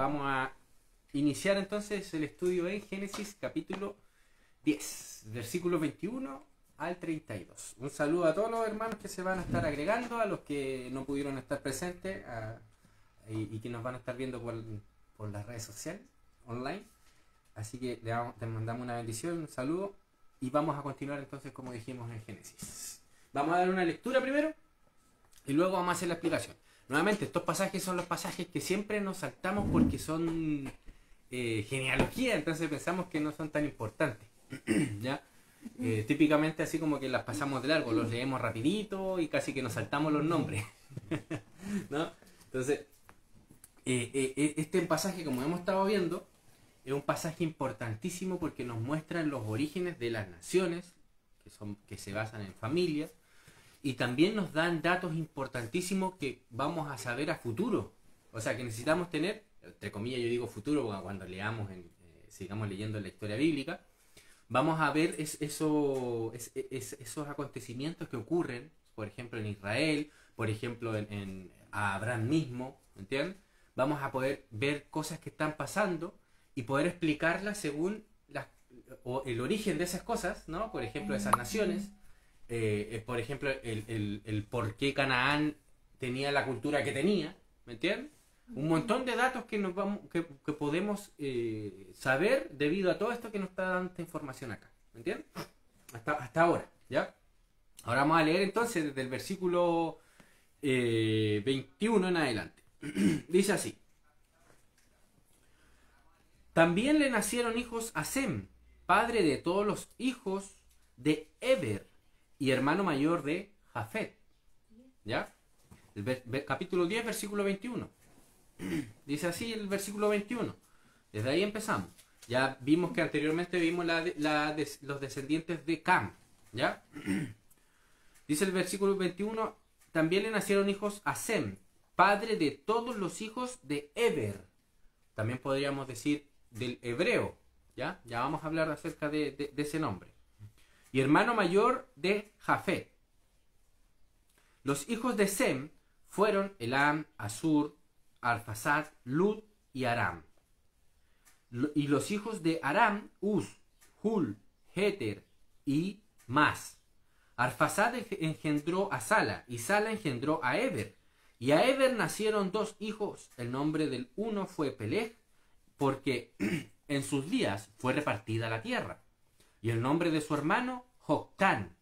vamos a iniciar entonces el estudio en Génesis capítulo 10, versículos 21 al 32. Un saludo a todos los hermanos que se van a estar agregando, a los que no pudieron estar presentes y que nos van a estar viendo por las redes sociales, online. Así que te mandamos una bendición, un saludo, y vamos a continuar entonces como dijimos en Génesis. Vamos a dar una lectura primero y luego vamos a hacer la explicación. Nuevamente, estos pasajes son los pasajes que siempre nos saltamos porque son genealogía, entonces pensamos que no son tan importantes. ¿Ya? Típicamente así como que las pasamos de largo, los leemos rapidito y casi que nos saltamos los nombres. ¿No? Entonces, este pasaje, como hemos estado viendo, es un pasaje importantísimo porque nos muestra los orígenes de las naciones, que se basan en familias, y también nos dan datos importantísimos que vamos a saber a futuro. O sea, que necesitamos tener, entre comillas yo digo futuro, porque cuando leamos, sigamos leyendo la historia bíblica, vamos a ver esos acontecimientos que ocurren, por ejemplo en Israel, por ejemplo en Abraham mismo, ¿entienden? Vamos a poder ver cosas que están pasando y poder explicarlas según el origen de esas cosas, ¿no? Por ejemplo, esas naciones, por ejemplo, el por qué Canaán tenía la cultura que tenía, ¿me entienden? Un montón de datos que podemos saber debido a todo esto que nos está dando esta información acá, ¿me entienden? Hasta ahora, ¿ya? Ahora vamos a leer entonces desde el versículo 21 en adelante. Dice así: también le nacieron hijos a Sem, padre de todos los hijos de Eber y hermano mayor de Jafet. ¿Ya? Capítulo 10, versículo 21. Dice así el versículo 21. Desde ahí empezamos. Ya vimos que anteriormente vimos los descendientes de Cam. ¿Ya? Dice el versículo 21. También le nacieron hijos a Sem, padre de todos los hijos de Eber. También podríamos decir del hebreo. ¿Ya? Ya vamos a hablar acerca de ese nombre. Y hermano mayor de Jafet. Los hijos de Sem fueron Elam, Asur, Arfaxad, Lud y Aram. Y los hijos de Aram, Uz, Hul, Heter y Mas. Arfaxad engendró a Sala, y Sala engendró a Eber. Y a Eber nacieron dos hijos. El nombre del uno fue Peleg, porque en sus días fue repartida la tierra. Y el nombre de su hermano, Joctán.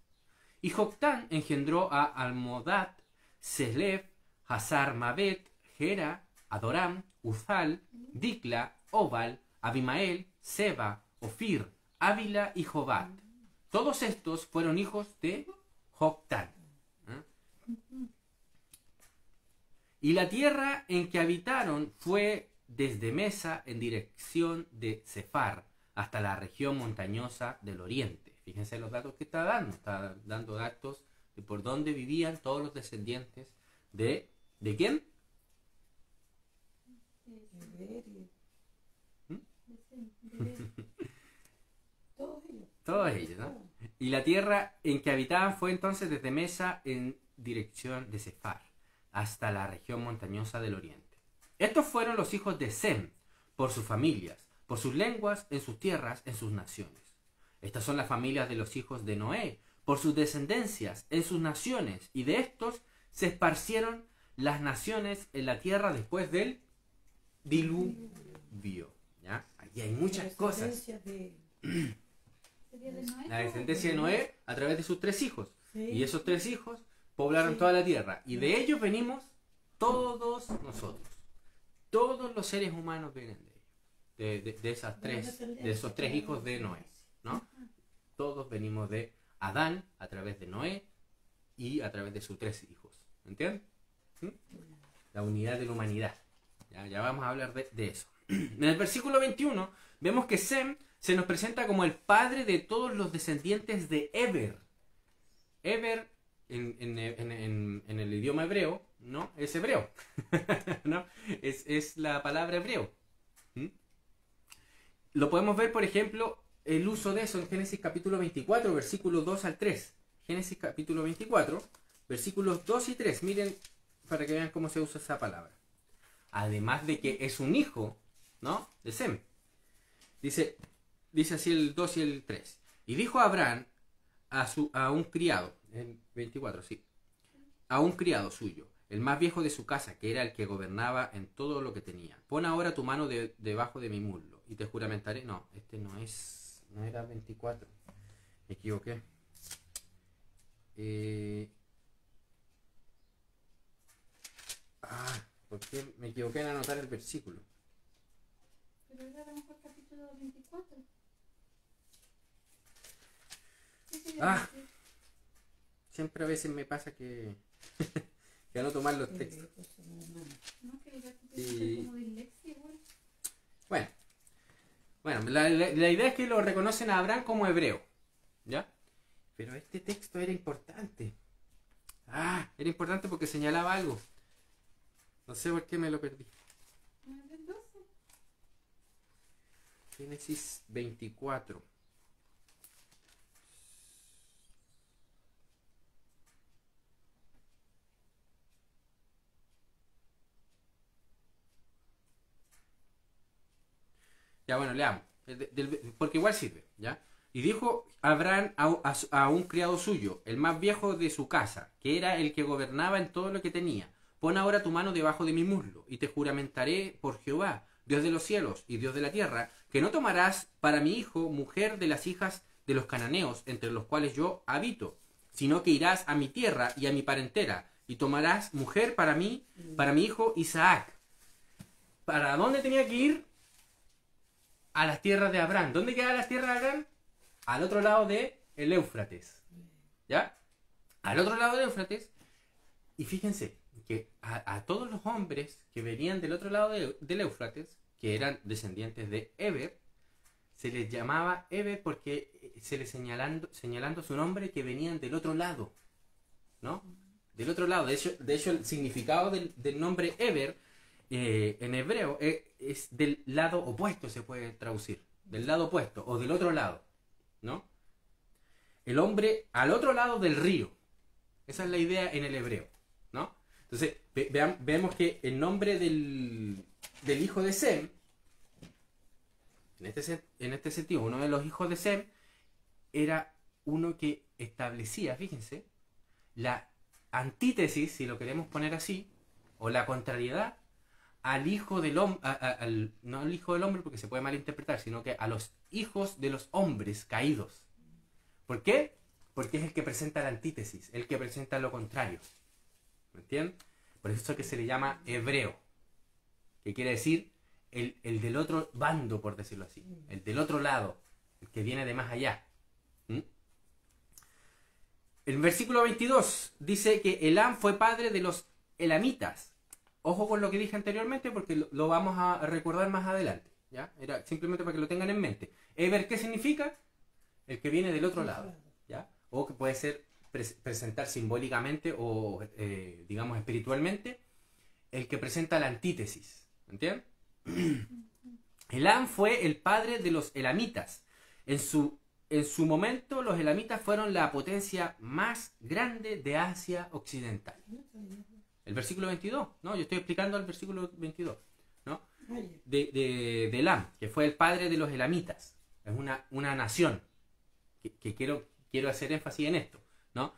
Y Joctán engendró a Almodad, Selef, Hazar Mabet, Gera, Adoram, Uzal, Dicla, Obal, Abimael, Seba, Ofir, Ávila y Jobat. Todos estos fueron hijos de Joctán. Y la tierra en que habitaron fue desde Mesa en dirección de Sefar hasta la región montañosa del oriente. Fíjense los datos que está dando. Está dando datos de por dónde vivían todos los descendientes ¿de quién? Todos ellos, ¿no? Y la tierra en que habitaban fue entonces desde Mesa en dirección de Sefar hasta la región montañosa del oriente. Estos fueron los hijos de Sem, por sus familias, por sus lenguas, en sus tierras, en sus naciones. Estas son las familias de los hijos de Noé, por sus descendencias, en sus naciones, y de estos se esparcieron las naciones en la tierra después del diluvio. ¿Ya? Aquí hay muchas cosas. La descendencia de Noé a través de sus tres hijos. Sí. Y esos tres hijos poblaron toda la tierra. Y de ellos venimos todos nosotros. Todos los seres humanos vienen de ellos. De esos tres hijos de Noé. ¿No? Todos venimos de Adán a través de Noé y a través de sus tres hijos. ¿Entienden? ¿Sí? La unidad de la humanidad. Ya vamos a hablar de eso. En el versículo 21 vemos que Sem se nos presenta como el padre de todos los descendientes de Eber. Eber en el idioma hebreo, ¿no? Es hebreo. ¿No? Es la palabra hebreo. ¿Mm? Lo podemos ver, por ejemplo, el uso de eso en Génesis capítulo 24, versículos 2 al 3. Génesis capítulo 24, versículos 2 y 3. Miren, para que vean cómo se usa esa palabra. Además de que es un hijo, ¿no? De Sem. Dice así el 2 y el 3. Y dijo Abraham a un criado, en 24, sí, a un criado suyo, el más viejo de su casa, que era el que gobernaba en todo lo que tenía. Pon ahora tu mano debajo de mi muslo y te juramentaré. No, este no era 24. Me equivoqué. ¿Por qué me equivoqué en anotar el versículo? Pero era a lo mejor capítulo 24. Siempre a veces me pasa que que anoto mal los textos. No, que ya como dislexia igual. Bueno, la idea es que lo reconocen a Abraham como hebreo, ¿ya? Pero este texto era importante. Era importante porque señalaba algo. No sé por qué me lo perdí. Génesis 24. Ya, bueno, leamos. Porque igual sirve, ¿ya? Y dijo Abraham a un criado suyo, el más viejo de su casa, que era el que gobernaba en todo lo que tenía. Pon ahora tu mano debajo de mi muslo, y te juramentaré por Jehová, Dios de los cielos y Dios de la tierra, que no tomarás para mi hijo mujer de las hijas de los cananeos, entre los cuales yo habito, sino que irás a mi tierra y a mi parentela, y tomarás mujer para mi hijo Isaac. ¿Para dónde tenía que ir? A las tierras de Abraham. ¿Dónde quedan las tierras de Abraham? Al otro lado del Éufrates. ¿Ya? Al otro lado del Éufrates. Y fíjense que a todos los hombres que venían del otro lado del Éufrates, que eran descendientes de Eber, se les llamaba Eber porque se les señalando su nombre, que venían del otro lado, ¿no? Del otro lado. De hecho el significado del nombre Eber en hebreo es del lado opuesto, se puede traducir. Del lado opuesto o del otro lado, ¿no? El hombre al otro lado del río. Esa es la idea en el hebreo, ¿no? Entonces, vemos que el nombre del hijo de Sem, en este sentido, uno de los hijos de Sem, era uno que establecía, fíjense, la antítesis, si lo queremos poner así, o la contrariedad al hijo del hombre, no al hijo del hombre porque se puede malinterpretar, sino que a los hijos de los hombres caídos. ¿Por qué? Porque es el que presenta la antítesis, el que presenta lo contrario. ¿Me entienden? Por eso es que se le llama hebreo, que quiere decir el del otro bando, por decirlo así, el del otro lado, el que viene de más allá. El versículo 22 dice que Elam fue padre de los elamitas. Ojo con lo que dije anteriormente porque lo vamos a recordar más adelante, ¿ya? Era simplemente para que lo tengan en mente. Eber, ¿qué significa? El que viene del otro lado, ¿ya? O que puede ser presentar simbólicamente o, digamos, espiritualmente, el que presenta la antítesis, ¿entienden? Elam fue el padre de los elamitas. En su momento, los elamitas fueron la potencia más grande de Asia Occidental. El versículo 22, ¿no? Yo estoy explicando el versículo 22, ¿no? De Elam, que fue el padre de los elamitas. Es una nación que quiero hacer énfasis en esto, ¿no?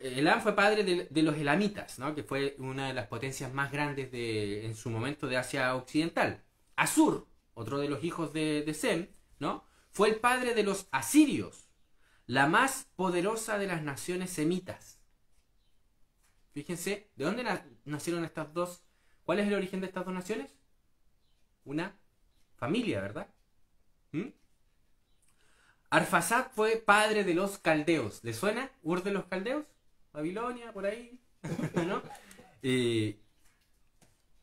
Elam fue padre de los elamitas, ¿no? Que fue una de las potencias más grandes en su momento de Asia Occidental. Asur, otro de los hijos de Sem, ¿no? Fue el padre de los asirios, la más poderosa de las naciones semitas. Fíjense, ¿de dónde nacieron estas dos? ¿Cuál es el origen de estas dos naciones? Una familia, ¿verdad? Arfaxad fue padre de los caldeos. ¿Le suena? ¿Ur de los caldeos? Babilonia, por ahí. ¿No?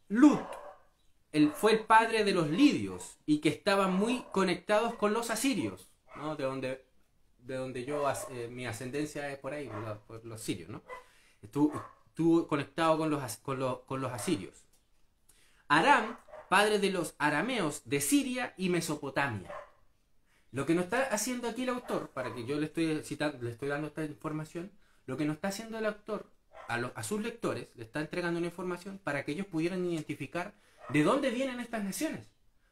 Lut fue el padre de los lidios y que estaban muy conectados con los asirios, ¿no? De donde yo, mi ascendencia es por ahí, por los sirios, ¿no? Estuvo conectado con los asirios. Aram, padre de los arameos de Siria y Mesopotamia. Lo que nos está haciendo aquí el autor, para que yo le estoy dando esta información, lo que nos está haciendo el autor a sus lectores, le está entregando una información para que ellos pudieran identificar de dónde vienen estas naciones.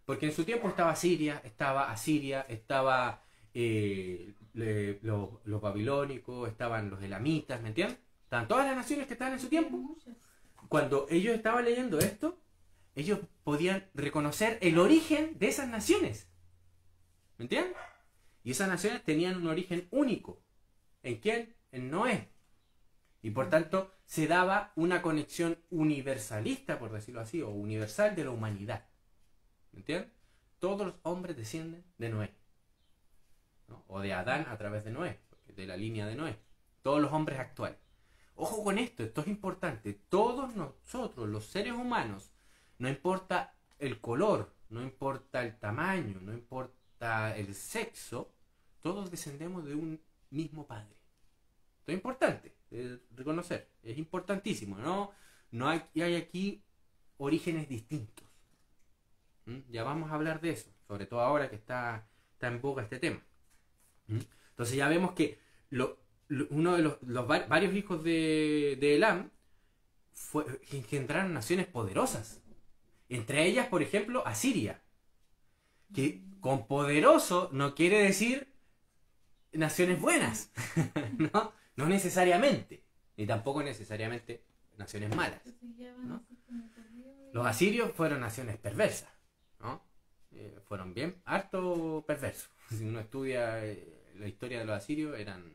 Porque en su tiempo estaba Siria, estaba Asiria, estaba los babilónicos, estaban los elamitas, ¿me entiendes? Estaban todas las naciones que estaban en su tiempo. Cuando ellos estaban leyendo esto, ellos podían reconocer el origen de esas naciones. ¿Me entiendes? Y esas naciones tenían un origen único. ¿En quién? En Noé. Y por tanto se daba una conexión universalista, por decirlo así, o universal de la humanidad. ¿Me entiendes? Todos los hombres descienden de Noé, ¿no? O de Adán a través de Noé, de la línea de Noé. Todos los hombres actuales. Ojo con esto, esto es importante. Todos nosotros, los seres humanos, no importa el color, no importa el tamaño, no importa el sexo, todos descendemos de un mismo padre. Esto es importante reconocer, es importantísimo. No hay aquí orígenes distintos. Ya vamos a hablar de eso, sobre todo ahora que está en boga este tema. Entonces ya vemos que uno de los varios hijos de Elam engendraron naciones poderosas. Entre ellas, por ejemplo, Asiria. Que con poderoso no quiere decir naciones buenas. No necesariamente. Ni tampoco necesariamente naciones malas, ¿no? Los asirios fueron naciones perversas, ¿no? Fueron bien harto perversos. Si uno estudia la historia de los asirios, eran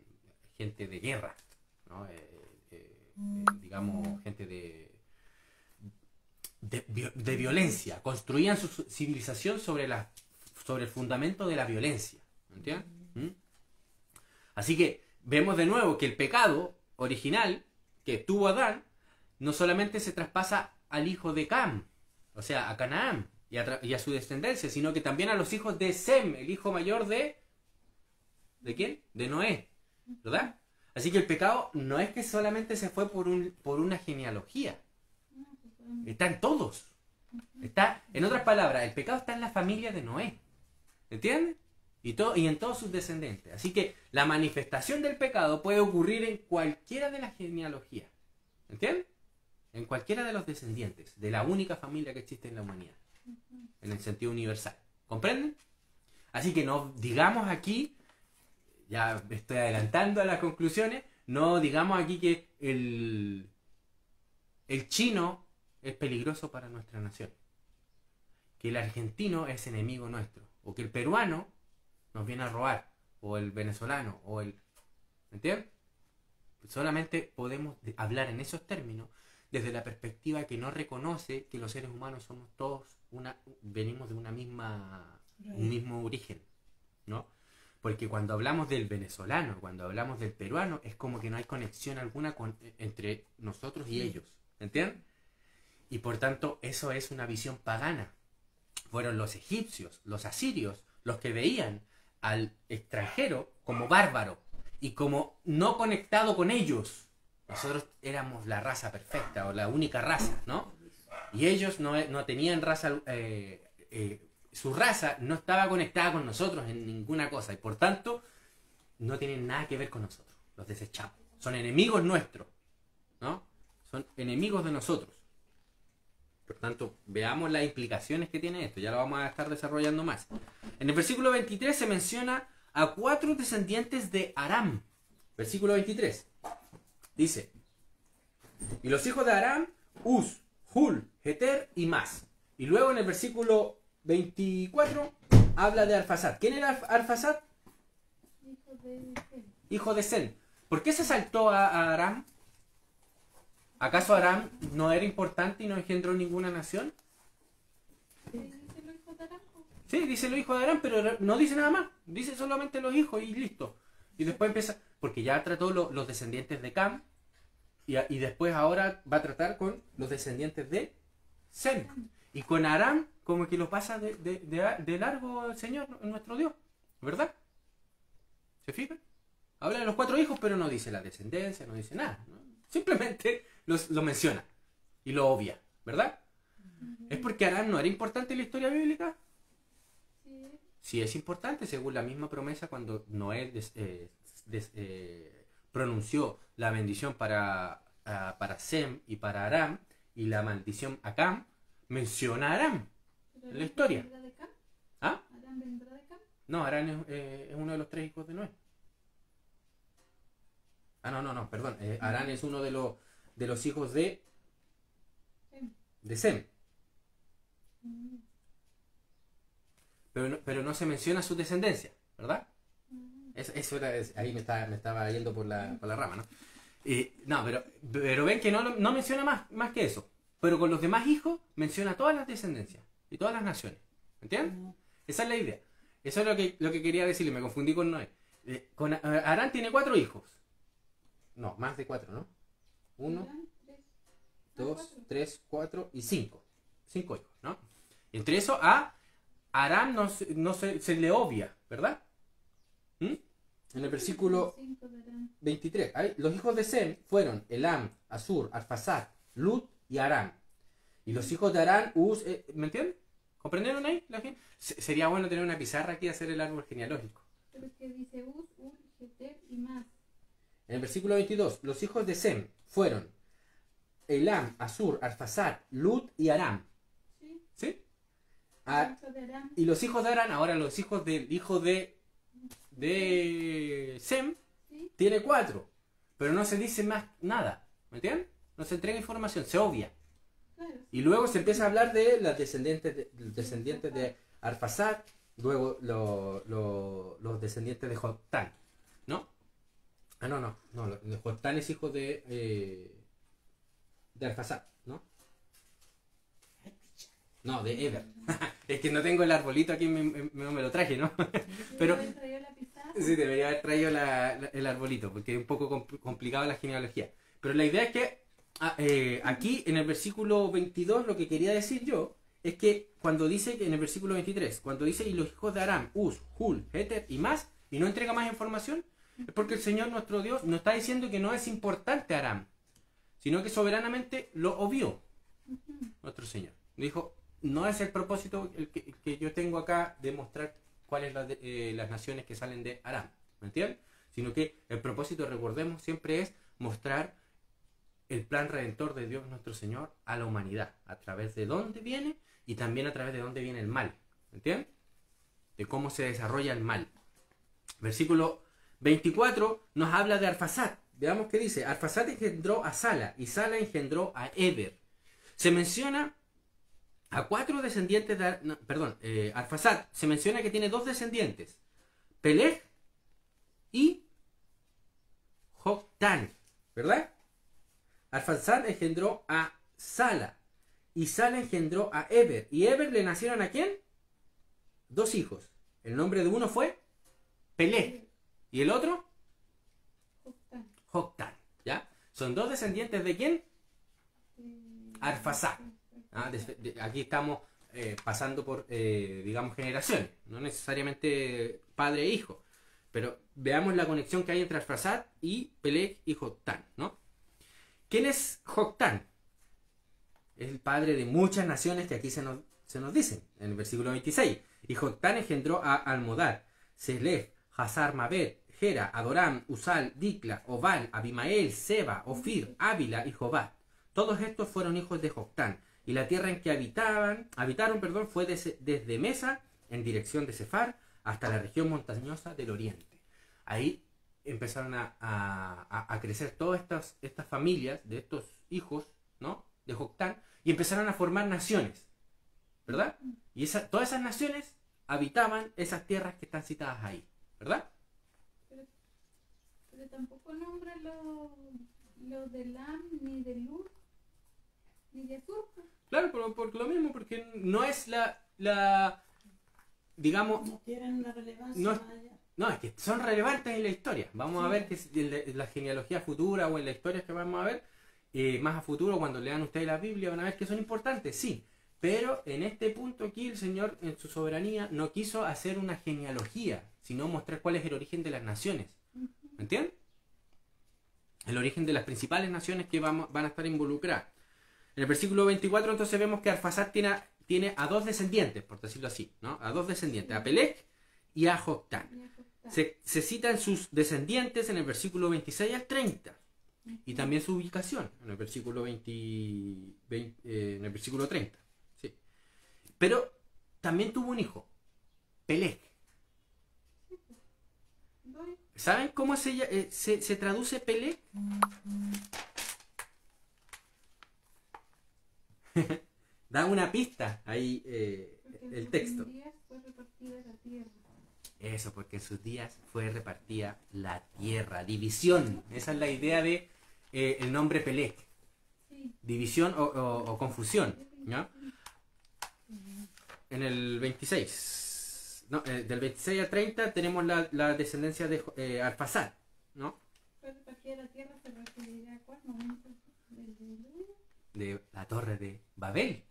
gente de guerra, ¿no? Digamos, gente de violencia. Construían su civilización sobre el fundamento de la violencia. ¿Me entiendes? Así que vemos de nuevo que el pecado original que tuvo Adán no solamente se traspasa al hijo de Cam, o sea, a Canaán y a su descendencia, sino que también a los hijos de Sem, el hijo mayor ¿de quién? De Noé, ¿verdad? Así que el pecado no es que solamente se fue por una genealogía. Está en todos. En otras palabras, el pecado está en la familia de Noé. ¿Entiendes? Y en todos sus descendientes. Así que la manifestación del pecado puede ocurrir en cualquiera de las genealogías. ¿Entiendes? En cualquiera de los descendientes de la única familia que existe en la humanidad. En el sentido universal. ¿Comprenden? Así que no digamos aquí, ya me estoy adelantando a las conclusiones, no digamos aquí que el chino es peligroso para nuestra nación. Que el argentino es enemigo nuestro. O que el peruano nos viene a robar. O el venezolano. ¿Me entiendes? Solamente podemos hablar en esos términos desde la perspectiva que no reconoce que los seres humanos somos todos venimos de un mismo origen, ¿no? Porque cuando hablamos del venezolano, cuando hablamos del peruano, es como que no hay conexión alguna entre nosotros y ellos, ¿entiendes? Y por tanto eso es una visión pagana. Fueron los egipcios, los asirios, los que veían al extranjero como bárbaro y como no conectado con ellos. Nosotros éramos la raza perfecta o la única raza, ¿no? Y ellos no tenían raza, su raza no estaba conectada con nosotros en ninguna cosa y por tanto no tienen nada que ver con nosotros. Los desechamos. Son enemigos nuestros, ¿no? Son enemigos de nosotros. Por tanto, veamos las implicaciones que tiene esto. Ya lo vamos a estar desarrollando más. En el versículo 23 se menciona a 4 descendientes de Aram. Versículo 23. Dice: y los hijos de Aram, Uz, Hul, Heter y Mas. Y luego en el versículo 24 habla de Arfasad. ¿Quién era Arfasad? Hijo de Sem. ¿Por qué se saltó a Aram? ¿Acaso Aram no era importante y no engendró ninguna nación? Sí, dice los hijos de Aram, pero no dice nada más. Dice solamente los hijos y listo. Y después empieza, porque ya trató los descendientes de Cam, y después ahora va a tratar con los descendientes de Sem. Y con Aram, como que lo pasa de largo el Señor, nuestro Dios. ¿Verdad? ¿Se fijan? Habla de los 4 hijos, pero no dice la descendencia, no dice nada, ¿no? Simplemente lo menciona y lo obvia, ¿verdad? ¿Es porque Aram no era importante en la historia bíblica? Sí es importante, según la misma promesa cuando Noé pronunció la bendición para Sem y para Aram y la maldición a Cam, menciona a Aram en la historia. No, Arán es uno de los tres hijos de Noé. Ah, no, perdón. Arán es uno de los hijos de Sem. Mm, Pero no se menciona su descendencia, ¿verdad? mm. Eso era, ahí me estaba yendo por la rama, ¿no? No, pero ven que no menciona más que eso. Pero con los demás hijos menciona todas las descendencias y todas las naciones. ¿Entiendes? Esa es la idea. Eso es lo que quería decirle, me confundí con Noé. Arán tiene 4 hijos. No, más de 4, ¿no? 1, Eran tres. 2, Cuatro. 3, 4 y 5. 5 hijos, ¿no? Entre eso a Arán se le obvia, ¿verdad? ¿Mm? En el versículo 5 de Arán. 23. Los hijos de Sem fueron Elam, Asur, Arfasad, Lut y Aram. Y los hijos de Arán, ¿me entienden? ¿Comprendieron ahí? Sería bueno tener una pizarra aquí y hacer el árbol genealógico. Pero es que dice Uz, Ur, Geter y más. En el versículo 22, los hijos de Sem fueron Elam, Asur, Arfasad, Lut y Aram. Sí. ¿Sí? Hijo de Arán. Y los hijos de Arán, ahora los hijos del hijo de Sem, Sí. tiene 4. Pero no se dice más nada. ¿Me entienden? No se entrega información, se obvia. Claro. Y luego se empieza a hablar de los descendientes de Arfasad, luego los descendientes de Joctán, ¿no? Ah, no, Joctán es hijo de Arfasad, ¿no? No, de Eber. Es que no tengo el arbolito aquí, me lo traje, ¿no? Pero Yo traía la pizarra. sí, debería haber traído el arbolito, porque es un poco complicado la genealogía. Pero la idea es que aquí en el versículo 22 lo que quería decir yo es que cuando dice, en el versículo 23, cuando dice y los hijos de Aram, Uz, Hul, Heter y más, y no entrega más información, es porque el Señor nuestro Dios nos está diciendo que no es importante Aram, sino que soberanamente lo obvió Ujú. nuestro Señor. Dijo, no es el propósito que yo tengo acá de mostrar cuáles las naciones que salen de Aram, ¿me entiendes? Sino que el propósito, recordemos, siempre es mostrar el plan redentor de Dios nuestro Señor a la humanidad, a través de dónde viene y también a través de dónde viene el mal, ¿me entiendes? De cómo se desarrolla el mal. Versículo 24 nos habla de Arfasad. Veamos qué dice. Arfasad engendró a Sala y Sala engendró a Eber. Se menciona a 4 descendientes de... Arfasad se menciona que tiene 2 descendientes. Peleg y Joctán, ¿verdad? Arfasad engendró a Sala y Sala engendró a Eber. ¿Y Eber le nacieron a quién? 2 hijos. El nombre de uno fue Peleg y el otro Joctán. Joctán, ¿ya? Son 2 descendientes de quién? Arfasad. Aquí estamos pasando por, digamos, generaciones, no necesariamente padre e hijo, pero veamos la conexión que hay entre Arfasad y Peleg y Joctán, ¿no? ¿Quién es Joctán? Es el padre de muchas naciones que aquí se nos dicen, en el versículo 26. Y Joctán engendró a Almodad, Selef, Hazar Mabed, Gera, Adoram, Usal, Dicla, Obal, Abimael, Seba, Ofir, Ávila y Jobat. Todos estos fueron hijos de Joctán. Y la tierra en que habitaron, fue desde Mesa, en dirección de Sefar, hasta la región montañosa del oriente. Ahí empezaron a crecer todas estas familias de estos hijos, ¿no? De Joctán, y empezaron a formar naciones, ¿verdad? Y todas esas naciones habitaban esas tierras que están citadas ahí, ¿verdad? Pero tampoco nombra lo de Lam, ni de Lur, ni de Sur. Claro, por lo mismo, porque no es digamos, No tienen una relevancia No- más allá. no, es que son relevantes en la historia. Vamos a ver que en la genealogía futura o en las historias que vamos a ver, más a futuro, cuando lean ustedes la Biblia, van a ver que son importantes, sí. Pero en este punto aquí el Señor, en su soberanía, no quiso hacer una genealogía, sino mostrar cuál es el origen de las naciones. ¿Me entienden? El origen de las principales naciones que van a estar involucradas. En el versículo 24 entonces vemos que Arfasad tiene a 2 descendientes, por decirlo así, ¿no? A 2 descendientes, a Peleg y a Joctán. Ni a Joctán. Se citan sus descendientes en el versículo 26 al 30. Y también su ubicación en el versículo en el versículo 30. Sí. Pero también tuvo un hijo, Peleg. ¿Saben cómo se traduce Pelec? Da una pista ahí el texto. Eso, porque en sus días fue repartida la tierra. División. Esa es la idea de el nombre Pelec. División o confusión. ¿No? En el 26. No, del 26 al 30 tenemos la descendencia de Arphaxad, ¿no? ¿Fue repartida la tierra? ¿Se referirá a cuál momento del diluvio? De la torre de Babel.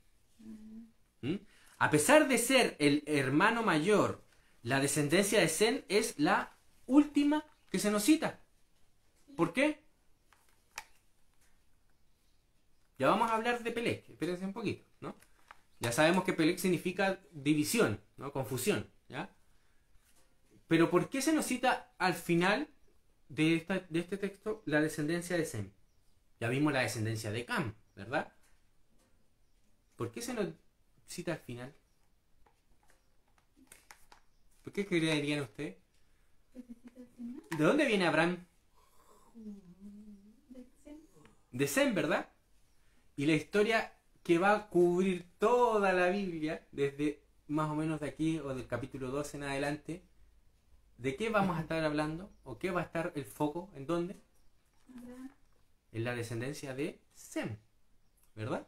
¿Mm? A pesar de ser el hermano mayor, la descendencia de Sem es la última que se nos cita. ¿Por qué? Ya vamos a hablar de Pelec, espérense un poquito, ¿no? Ya sabemos que Pelec significa división, ¿no? Confusión, ¿ya? Pero ¿por qué se nos cita al final de este texto la descendencia de Sem? Ya vimos la descendencia de Cam, ¿verdad? ¿Por qué se nos cita al final? ¿Por qué creerían ustedes? ¿De dónde viene Abraham? De Sem, ¿verdad? Y la historia que va a cubrir toda la Biblia, desde más o menos de aquí o del capítulo 12 en adelante, ¿de qué vamos a estar hablando? ¿O qué va a estar el foco? ¿En dónde? En la descendencia de Sem, ¿verdad?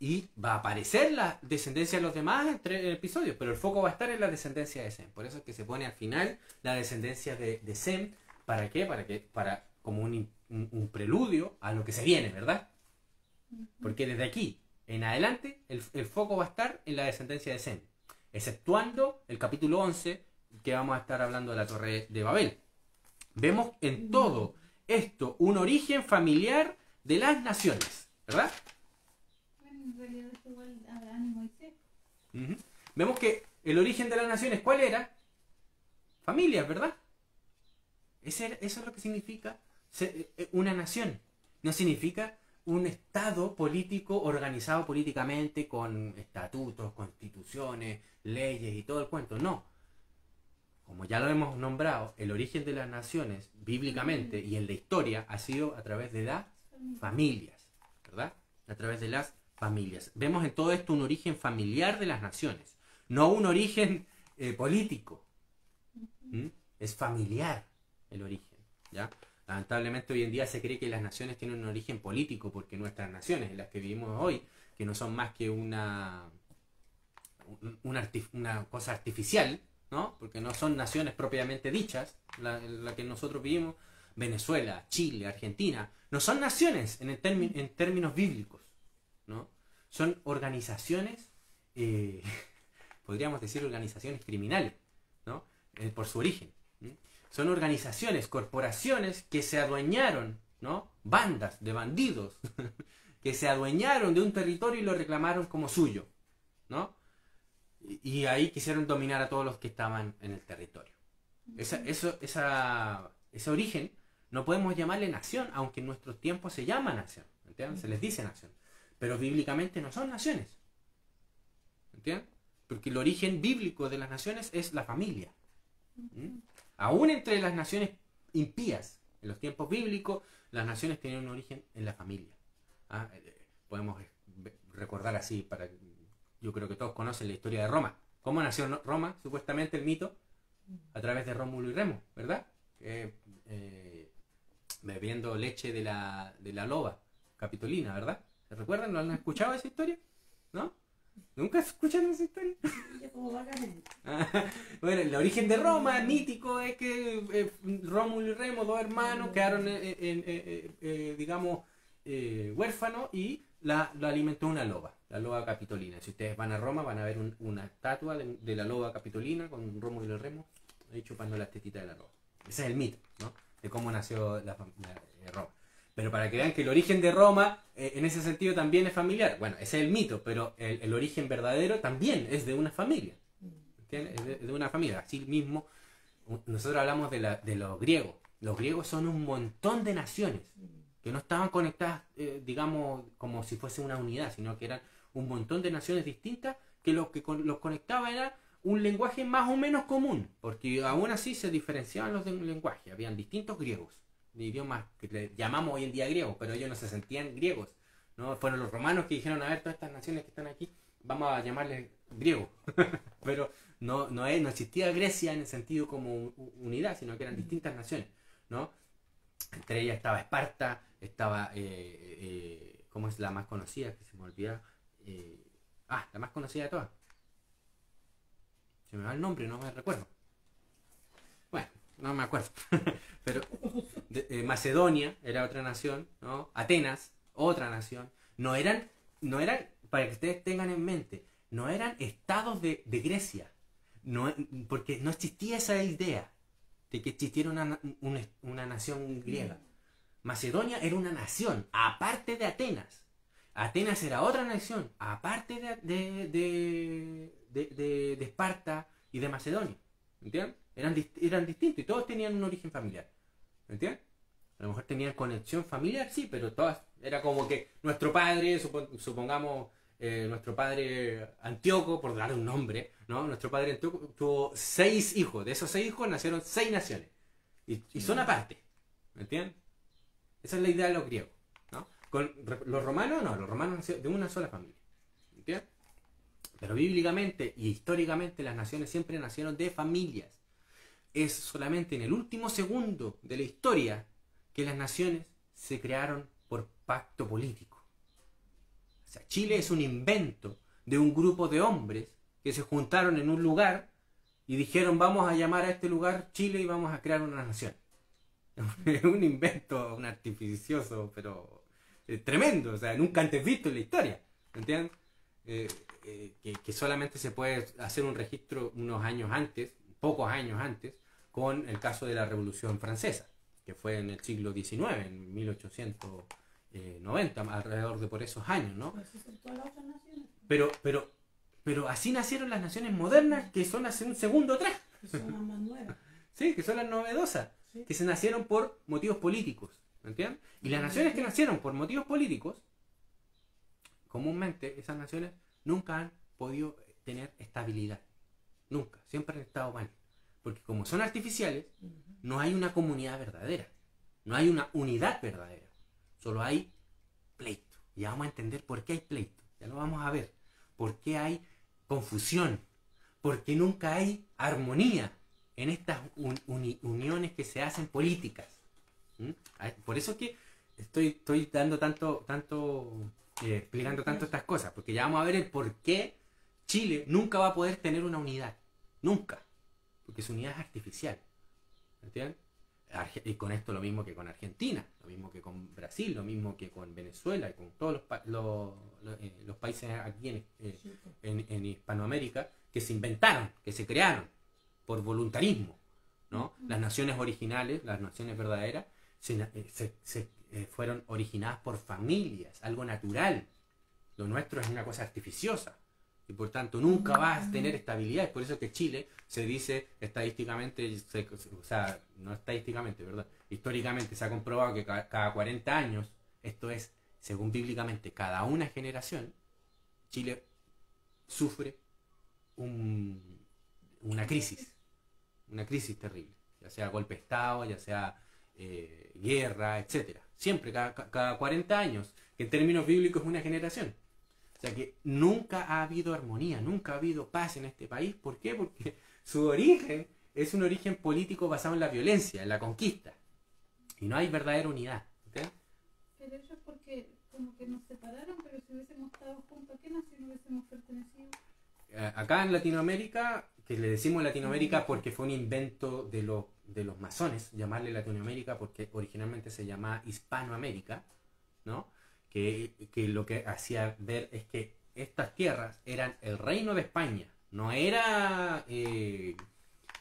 Y va a aparecer la descendencia de los demás en 3 episodios, pero el foco va a estar en la descendencia de Sem. Por eso es que se pone al final la descendencia de Sem. ¿Para qué? Para como un preludio a lo que se viene, ¿verdad? Porque desde aquí en adelante el foco va a estar en la descendencia de Sem, exceptuando el capítulo 11 que vamos a estar hablando de la torre de Babel. Vemos en todo esto un origen familiar de las naciones, ¿verdad? En realidad es igual a Abraham y Moisés. Vemos que el origen de las naciones, ¿cuál era? Familias, ¿verdad? Eso es lo que significa una nación. No significa un estado político organizado políticamente con estatutos, constituciones, leyes y todo el cuento. No. Como ya lo hemos nombrado, el origen de las naciones bíblicamente y en la historia ha sido a través de las familias, ¿verdad? A través de las familias. Vemos en todo esto un origen familiar de las naciones, no un origen político. Es familiar el origen, ¿ya? Lamentablemente hoy en día se cree que las naciones tienen un origen político, porque nuestras naciones, en las que vivimos hoy, que no son más que una cosa artificial, ¿no? Porque no son naciones propiamente dichas, la que nosotros vivimos, Venezuela, Chile, Argentina, no son naciones en términos bíblicos, ¿no? Son organizaciones, podríamos decir organizaciones criminales, ¿no? Por su origen. Son organizaciones, corporaciones que se adueñaron, ¿no? Bandas de bandidos que se adueñaron de un territorio y lo reclamaron como suyo, ¿no? Y ahí quisieron dominar a todos los que estaban en el territorio. Ese origen no podemos llamarle nación, aunque en nuestros tiempos se llama nación, ¿entienden? Se les dice nación, pero bíblicamente no son naciones, ¿entienden? Porque el origen bíblico de las naciones es la familia. Aún entre las naciones impías, en los tiempos bíblicos, las naciones tienen un origen en la familia. Podemos recordar así, yo creo que todos conocen la historia de Roma. ¿Cómo nació Roma? Supuestamente el mito, a través de Rómulo y Remo, ¿verdad? Bebiendo leche de la loba capitolina, ¿verdad? ¿Se recuerdan? ¿No han escuchado esa historia? ¿No? ¿Nunca escucharon esa historia? Bueno, el origen de Roma, mítico, es que Rómulo y Remo, dos hermanos, quedaron, digamos, huérfanos y lo alimentó una loba, la loba capitolina. Si ustedes van a Roma van a ver una estatua de la loba capitolina con Rómulo y Remo ahí chupando las tetitas de la loba. Ese es el mito, ¿no? De cómo nació Roma. Pero para que vean que el origen de Roma en ese sentido también es familiar. Bueno, ese es el mito, pero el origen verdadero también es de una familia. ¿Entiendes? Es de una familia. Así mismo, nosotros hablamos de los griegos. Los griegos son un montón de naciones que no estaban conectadas, digamos, como si fuese una unidad, sino que eran un montón de naciones distintas que lo que los conectaba era un lenguaje más o menos común, porque aún así se diferenciaban los lenguajes. Habían distintos griegos, de idiomas que le llamamos hoy en día griegos, pero ellos no se sentían griegos, ¿no? Fueron los romanos que dijeron, a ver, todas estas naciones que están aquí, vamos a llamarles griegos. Pero no existía Grecia en el sentido como unidad, sino que eran distintas naciones, ¿no? Entre ellas estaba Esparta, estaba, ¿cómo es la más conocida? Que se me olvida. La más conocida de todas. Se me va el nombre, no me recuerdo. Bueno, no me acuerdo. Pero Macedonia era otra nación, ¿no? Atenas, otra nación. No eran, para que ustedes tengan en mente, no eran estados de Grecia. Porque no existía esa idea de que existiera una nación griega. Macedonia era una nación, aparte de Atenas. Atenas era otra nación, aparte de Esparta y de Macedonia. ¿Entiendes? Eran distintos y todos tenían un origen familiar. ¿Entiendes? A lo mejor tenían conexión familiar, sí, pero todas. Era como que nuestro padre, supongamos, nuestro padre Antíoco, por dar un nombre, ¿no? Nuestro padre Antíoco tuvo 6 hijos. De esos 6 hijos nacieron 6 naciones. Y son aparte. ¿Me entiendes? Esa es la idea de los griegos, ¿no? Con los romanos no, los romanos nacieron de una sola familia. ¿Entiendes? Pero bíblicamente y históricamente las naciones siempre nacieron de familias. Es solamente en el último segundo de la historia que las naciones se crearon por pacto político. O sea, Chile es un invento de un grupo de hombres que se juntaron en un lugar y dijeron vamos a llamar a este lugar Chile y vamos a crear una nación. Es un invento, un artificioso, pero tremendo, o sea, nunca antes visto en la historia, ¿entiendes? Que solamente se puede hacer un registro unos años antes, pocos años antes, con el caso de la Revolución Francesa, que fue en el siglo XIX, en 1890, alrededor de por esos años, ¿no? Pero así nacieron las naciones modernas, que son hace un segundo atrás. Que son las más nuevas. Sí, que son las novedosas, Sí. que se nacieron por motivos políticos, ¿entiendes? Y las naciones que nacieron por motivos políticos, comúnmente esas naciones nunca han podido tener estabilidad. Nunca, siempre han estado mal. Porque como son artificiales, no hay una comunidad verdadera. No hay una unidad verdadera. Solo hay pleito. Y vamos a entender por qué hay pleito. Ya lo vamos a ver. Por qué hay confusión. Porque nunca hay armonía en estas uniones que se hacen políticas. Por eso es que estoy dando explicando tanto estas cosas. Porque ya vamos a ver el por qué Chile nunca va a poder tener una unidad. Nunca. Porque su unidad es artificial. ¿Entiendes? Y con esto lo mismo que con Argentina, lo mismo que con Brasil, lo mismo que con Venezuela y con todos los países aquí en Hispanoamérica que se inventaron, que se crearon por voluntarismo, ¿no? Las naciones originales, las naciones verdaderas, fueron originadas por familias, algo natural. Lo nuestro es una cosa artificiosa. Y por tanto nunca vas a tener estabilidad. Es por eso que Chile se dice estadísticamente, o sea, no estadísticamente, ¿verdad? Históricamente se ha comprobado que cada 40 años, esto es, según bíblicamente, cada una generación, Chile sufre una crisis terrible. Ya sea golpe de Estado, ya sea guerra, etcétera. Siempre, cada 40 años, que en términos bíblicos es una generación. O sea que nunca ha habido armonía, nunca ha habido paz en este país. ¿Por qué? Porque su origen es un origen político basado en la violencia, en la conquista. Y no hay verdadera unidad. ¿Okay? Pero eso es porque como que nos separaron, pero si hubiésemos estado juntos, ¿a qué nación hubiésemos pertenecido? Acá en Latinoamérica, que le decimos Latinoamérica porque fue un invento de los masones, llamarle Latinoamérica porque originalmente se llamaba Hispanoamérica, ¿no? Que lo que hacía ver es que estas tierras eran el reino de España, no era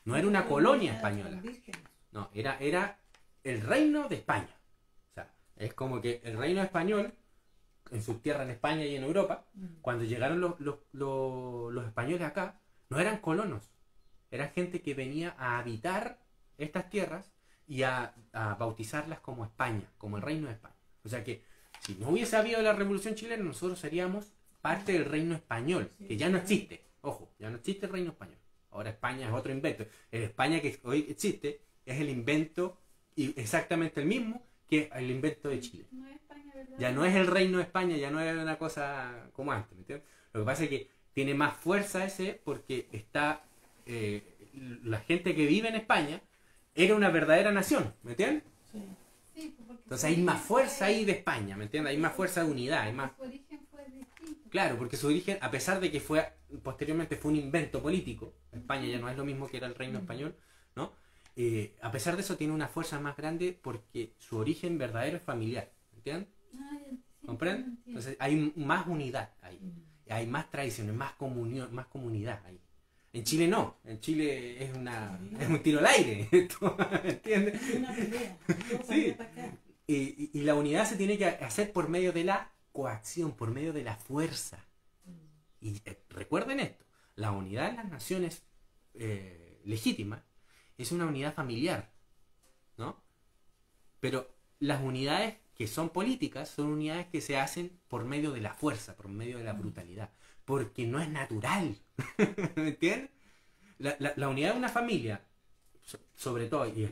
una colonia española, no, era el reino de España. O sea, es como que el reino español, en sus tierras en España y en Europa, cuando llegaron los españoles acá, no eran colonos, eran gente que venía a habitar estas tierras y a bautizarlas como España, como el reino de España. O sea que si no hubiese habido la Revolución Chilena, nosotros seríamos parte del reino español, que ya no existe. Ojo, ya no existe el reino español. Ahora España es otro invento. El España que hoy existe es el invento y exactamente el mismo que el invento de Chile. No es España, ¿verdad? Ya no es el reino de España, ya no es una cosa como antes, ¿me entiendes? Lo que pasa es que tiene más fuerza ese porque está la gente que vive en España era una verdadera nación, ¿me entiendes? Sí. Sí, porque Entonces hay más fuerza ahí de España, ¿me entiendes? Hay más fuerza de unidad, hay más... su origen fue distinto. Claro, porque su origen, a pesar de que posteriormente fue un invento político, España ya no es lo mismo que era el reino español, ¿no? A pesar de eso tiene una fuerza más grande porque su origen verdadero es familiar, ¿entiendes? Ah, ya, sí, ¿Comprenden? entiendo. Entonces hay más unidad ahí, hay más tradiciones, más comunión, más comunidad ahí. En Chile no, en Chile es un tiro al aire, ¿entiendes? Es una pelea. Todo Sí. para allá, para acá. Y la unidad se tiene que hacer por medio de la coacción, por medio de la fuerza. Y recuerden esto, la unidad en las naciones legítimas es una unidad familiar, ¿no? Pero las unidades que son políticas son unidades que se hacen por medio de la fuerza, por medio de la brutalidad, porque no es natural, ¿me entiendes? La unidad de una familia, sobre todo, y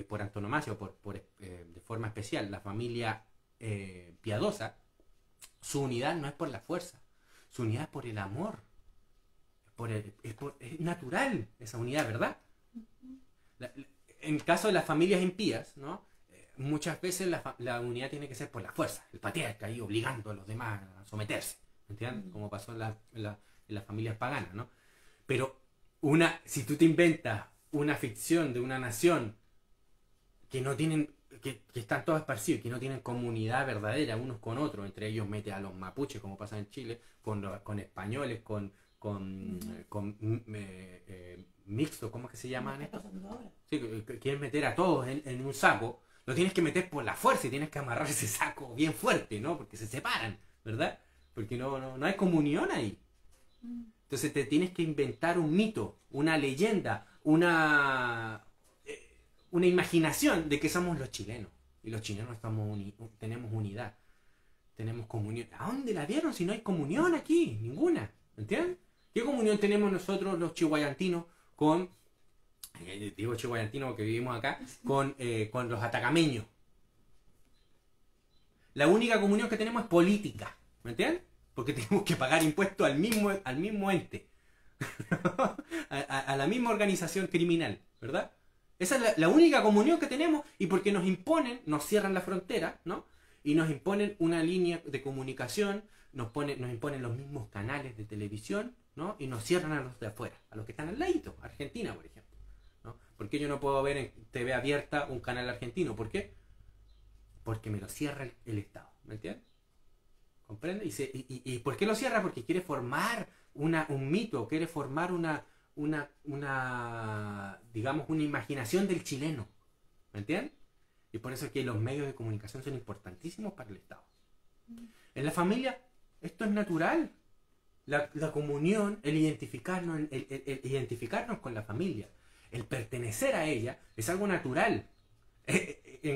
por antonomasia o de forma especial, la familia piadosa, su unidad no es por la fuerza, su unidad es por el amor. Es natural esa unidad, ¿verdad? En caso de las familias impías, ¿no? Muchas veces la unidad tiene que ser por la fuerza, el patriarca ahí obligando a los demás a someterse, ¿entiendes? Como pasó en las familias paganas, ¿no? Pero si tú te inventas una ficción de una nación que no tienen, que están todos esparcidos, que no tienen comunidad verdadera unos con otros, entre ellos mete a los mapuches, como pasa en Chile, con españoles, con mixto, ¿cómo es que se llaman ¿Qué está estos? pasando ahora? Sí, que quieren meter a todos en un saco, lo tienes que meter por la fuerza y tienes que amarrar ese saco bien fuerte, ¿no? Porque se separan, ¿verdad? Porque no hay comunión ahí. Entonces te tienes que inventar un mito, una leyenda, una imaginación de que somos los chilenos. Y los chilenos tenemos unidad, tenemos comunión. ¿A dónde la vieron si no hay comunión aquí? Ninguna, ¿entiendes? ¿Qué comunión tenemos nosotros los chihuayantinos con, digo chihuayantinos que vivimos acá, con los atacameños? La única comunión que tenemos es política, ¿me entiendes? Porque tenemos que pagar impuestos al mismo ente, a la misma organización criminal, ¿verdad? Esa es la única comunión que tenemos, y porque nos imponen, nos cierran la frontera, ¿no? Y nos imponen una línea de comunicación, nos imponen los mismos canales de televisión, ¿no? Y nos cierran a los de afuera, a los que están al ladito, Argentina, por ejemplo, ¿no? ¿Por qué yo no puedo ver en TV abierta un canal argentino? ¿Por qué? Porque me lo cierra el Estado, ¿me entiendes? ¿Comprende? ¿Y por qué lo cierra? Porque quiere formar un mito, quiere formar digamos, una imaginación del chileno, ¿me entiendes? Y por eso es que los medios de comunicación son importantísimos para el Estado. En la familia esto es natural. La comunión, el identificarnos, el identificarnos con la familia, el pertenecer a ella, es algo natural.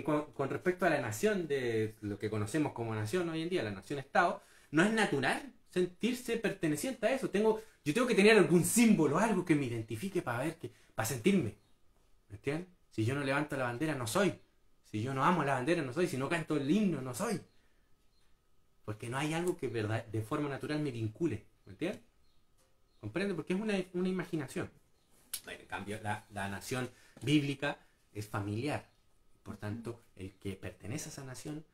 Con respecto a la nación, de lo que conocemos como nación hoy en día, la nación-estado, no es natural sentirse perteneciente a eso. Yo tengo que tener algún símbolo, algo que me identifique para sentirme. ¿Me entiendes? Si yo no levanto la bandera, no soy. Si yo no amo la bandera, no soy. Si no canto el himno, no soy. Porque no hay algo que de forma natural me vincule. ¿Me entiendes? ¿Comprende? Porque es una imaginación. En cambio, la nación bíblica es familiar. Por tanto, el que pertenece a esa nación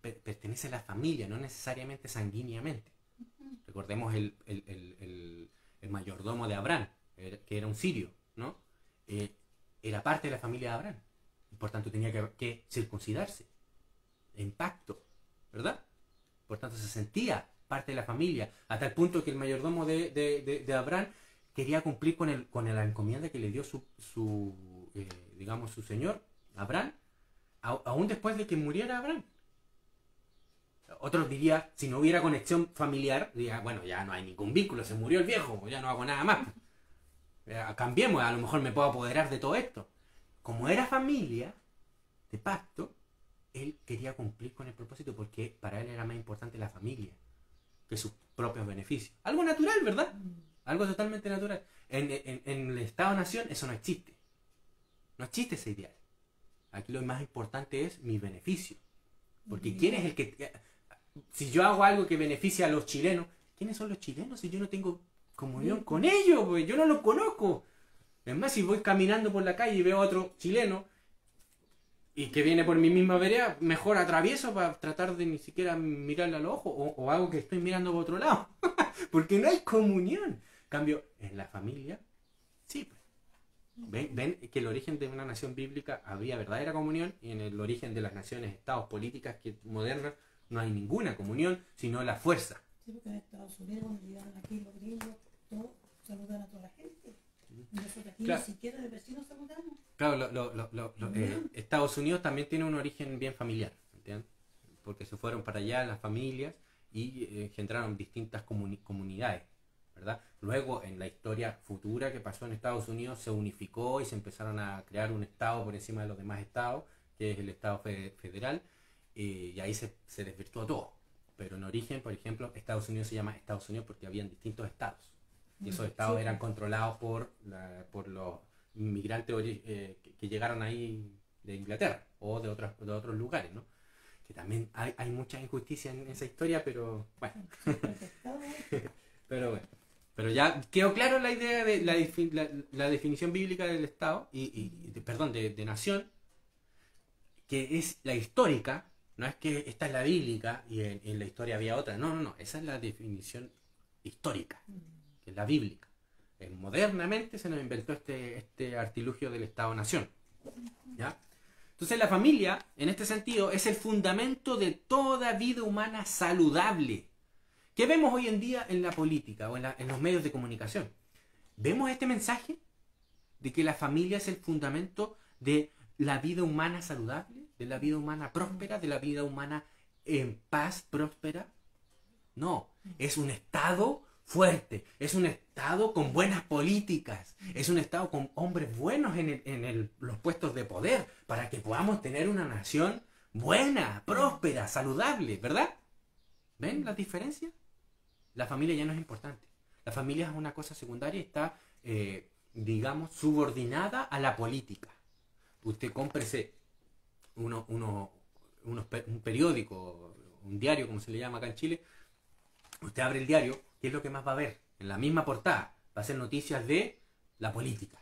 pertenece a la familia, no necesariamente sanguíneamente. Recordemos el mayordomo de Abraham, que era un sirio, ¿no? Era parte de la familia de Abraham. Y por tanto tenía que circuncidarse en pacto, ¿verdad? Por tanto se sentía parte de la familia, a tal punto que el mayordomo de Abraham quería cumplir con la encomienda que le dio digamos, su señor, Abraham, aún después de que muriera Abraham. Otros dirían, si no hubiera conexión familiar, diría, bueno, ya no hay ningún vínculo, se murió el viejo, ya no hago nada más. Cambiemos, a lo mejor me puedo apoderar de todo esto. Como era familia, de pacto, él quería cumplir con el propósito porque para él era más importante la familia que sus propios beneficios. Algo natural, ¿verdad? Algo totalmente natural. En el Estado-Nación eso no existe. No existe ese ideal. Aquí lo más importante es mi beneficio. Porque ¿quién es el que... Si yo hago algo que beneficia a los chilenos, ¿quiénes son los chilenos si yo no tengo comunión con ellos? Pues yo no los conozco. Es más, si voy caminando por la calle y veo a otro chileno y que viene por mi misma vereda, mejor atravieso para tratar de ni siquiera mirarle a los ojos o hago que estoy mirando por otro lado. Porque no hay comunión. Cambio, en la familia, sí. Ven que el origen de una nación bíblica había verdadera comunión y en el origen de las naciones, estados, políticas modernas no hay ninguna comunión, sino la fuerza. Sí, porque en Estados Unidos, cuando llegaron aquí los gringos, todos saludan a toda la gente. Y nosotros aquí Claro. ni siquiera de vecinos saludamos. Claro, Estados Unidos también tiene un origen bien familiar, ¿entiendes? Porque se fueron para allá las familias y generaron distintas comunidades, ¿verdad? Luego, en la historia futura que pasó en Estados Unidos, se unificó y se empezaron a crear un estado por encima de los demás estados, que es el estado federal, y ahí se desvirtuó todo. Pero en origen, por ejemplo, Estados Unidos se llama Estados Unidos porque habían distintos estados. Y esos estados eran controlados por los inmigrantes que llegaron ahí de Inglaterra o de otros lugares, ¿no? Que también hay mucha injusticia en esa historia, pero bueno. Pero ya quedó claro la idea de la definición bíblica del Estado, perdón, de nación, que es la histórica. No es que esta es la bíblica y en la historia había otra. No. Esa es la definición histórica, que es la bíblica. Modernamente se nos inventó este artilugio del Estado-Nación. ¿Ya? Entonces la familia, en este sentido, es el fundamento de toda vida humana saludable. ¿Qué vemos hoy en día en la política o en los medios de comunicación? ¿Vemos este mensaje de que la familia es el fundamento de la vida humana saludable? ¿De la vida humana próspera? ¿De la vida humana en paz próspera? No, es un Estado fuerte, es un Estado con buenas políticas, es un Estado con hombres buenos en los puestos de poder, para que podamos tener una nación buena, próspera, saludable, ¿verdad? ¿Ven las diferencias? La familia ya no es importante. La familia es una cosa secundaria y está, digamos, subordinada a la política. Usted cómprese un periódico, un diario, como se le llama acá en Chile. Usted abre el diario, ¿qué es lo que más va a ver? En la misma portada va a ser noticias de la política.